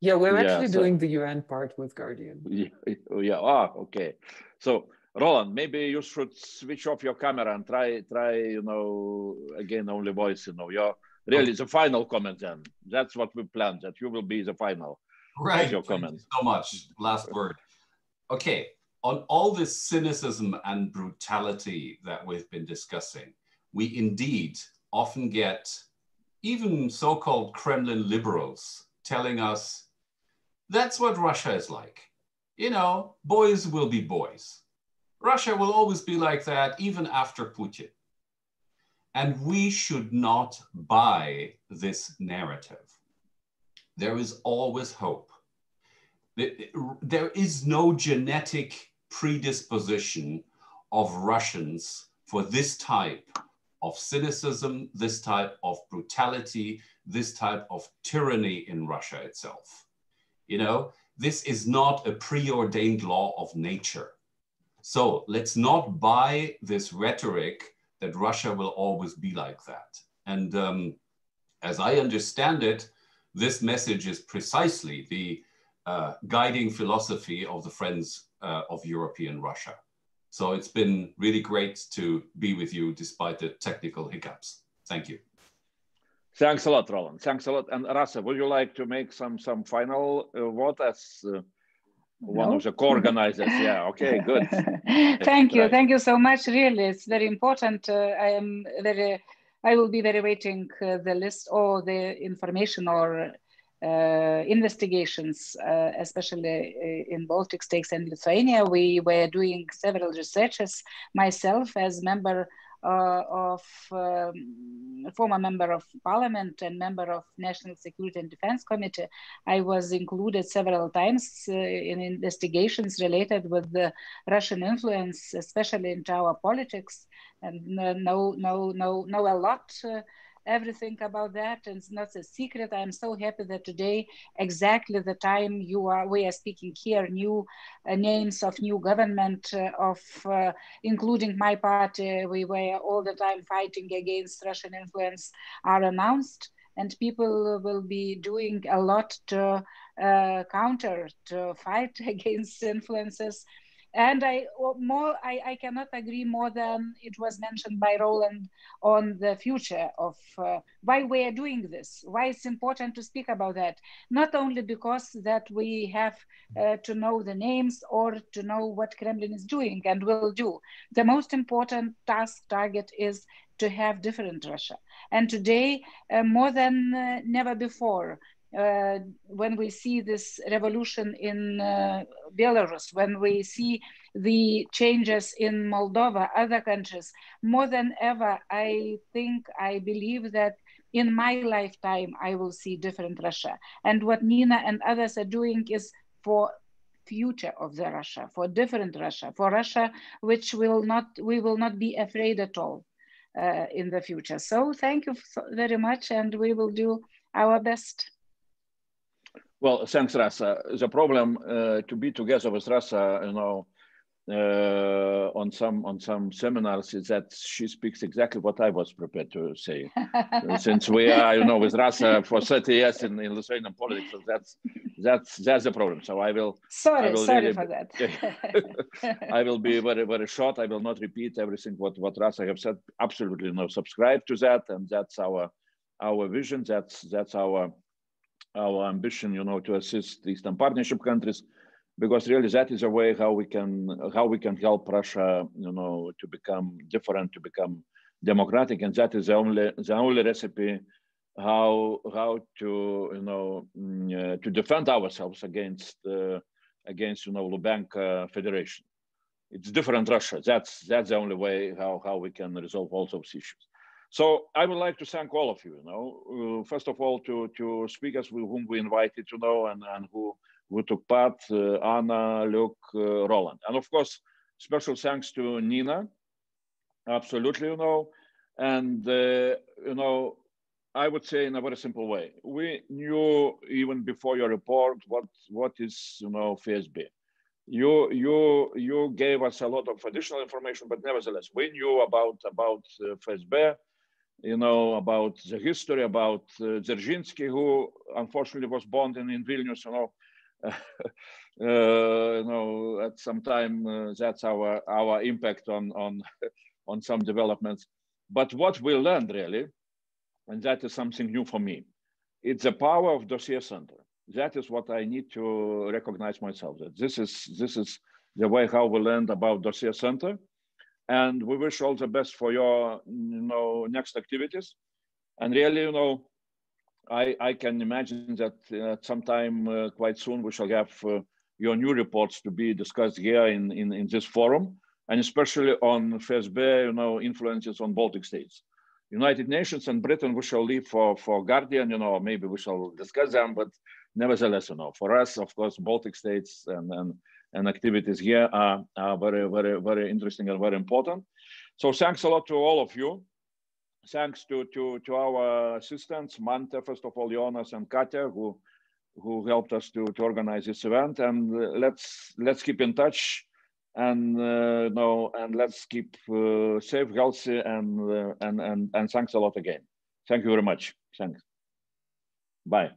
Yeah, we're actually doing the UN part with Guardian. Yeah. Okay. So, Roland, maybe you should switch off your camera and try, you know, again, only voice, you know. You're really the final comment then. That's what we planned, that you will be the final. Right. Your comment. Thank you so much. Last word. Okay. On all this cynicism and brutality that we've been discussing, we indeed often get even so-called Kremlin liberals telling us that's what Russia is like. You know, boys will be boys. Russia will always be like that, even after Putin. And we should not buy this narrative. There is always hope. There is no genetic predisposition of Russians for this type of cynicism, this type of brutality, this type of tyranny in Russia itself. You know, this is not a preordained law of nature. So let's not buy this rhetoric that Russia will always be like that. And as I understand it, this message is precisely the guiding philosophy of the Friends of European Russia. So it's been really great to be with you despite the technical hiccups. Thank you. Thanks a lot, Roland. Thanks a lot. And Rasa, would you like to make some final word as one of the co-organizers? Yeah, okay, good. Thank you. Thank you so much. Really, it's very important. I will be very waiting the list or the information or investigations, especially in Baltic states and Lithuania. We were doing several researches. Myself, as member former member of parliament and member of National Security and Defense Committee, I was included several times in investigations related with the Russian influence, especially into our politics, and know a lot. Everything about that, and it's not a secret. I'm so happy that today, exactly the time we are speaking here, new names of new government including my party, we were all the time fighting against Russian influence, are announced, and people will be doing a lot to fight against influences. And I cannot agree more than it was mentioned by Roland on the future of why we are doing this, why it's important to speak about that. Not only because that we have to know the names or to know what Kremlin is doing and will do. The most important target is to have different Russia. And today, more than never before, when we see this revolution in Belarus, when we see the changes in Moldova, other countries, more than ever, I believe that in my lifetime, I will see different Russia. And what Nina and others are doing is for future of the Russia, for different Russia, for Russia, which we will not be afraid at all in the future. So thank you very much, and we will do our best. Well, thanks, Rasa. The problem to be together with Rasa, you know, on some seminars is that she speaks exactly what I was prepared to say. Since we are, you know, with Rasa for 30 years in Lithuanian politics, so that's the problem. So I will. Sorry really, for that. I will be very, very short. I will not repeat everything what Rasa have said. Absolutely, no, subscribe to that, and that's our vision. That's our ambition, you know, to assist the Eastern Partnership countries, because really that is a way how we can help Russia, you know, to become different, to become democratic, and that is the only recipe how to to defend ourselves against Lubyanka Federation. It's different Russia. That's the only way how we can resolve all those issues. So I would like to thank all of you. First of all, to speakers whom we invited and who took part: Anna, Luke, Roland, and of course special thanks to Nina. Absolutely, and I would say in a very simple way, we knew even before your report what is FSB. You gave us a lot of additional information, but nevertheless, we knew about FSB, about the history, about Dzerzhinsky, who unfortunately was born in Vilnius. At some time that's our impact on some developments. But what we learned really, and that is something new for me, it's the power of Dossier Center. That is what I need to recognize myself, that this is the way how we learned about Dossier Center. And we wish all the best for your next activities. And really, I can imagine that at some time quite soon we shall have your new reports to be discussed here in this forum, and especially on FSB, influences on Baltic states. United Nations and Britain we shall leave for Guardian, maybe we shall discuss them, but nevertheless, for us, of course, Baltic states and activities here are very, very, very interesting and very important. So thanks a lot to all of you. Thanks to our assistants, Mante, first of all, Jonas and Katya, who helped us to organize this event. And let's keep in touch, and and let's keep safe, healthy, and thanks a lot again. Thank you very much. Thanks. Bye.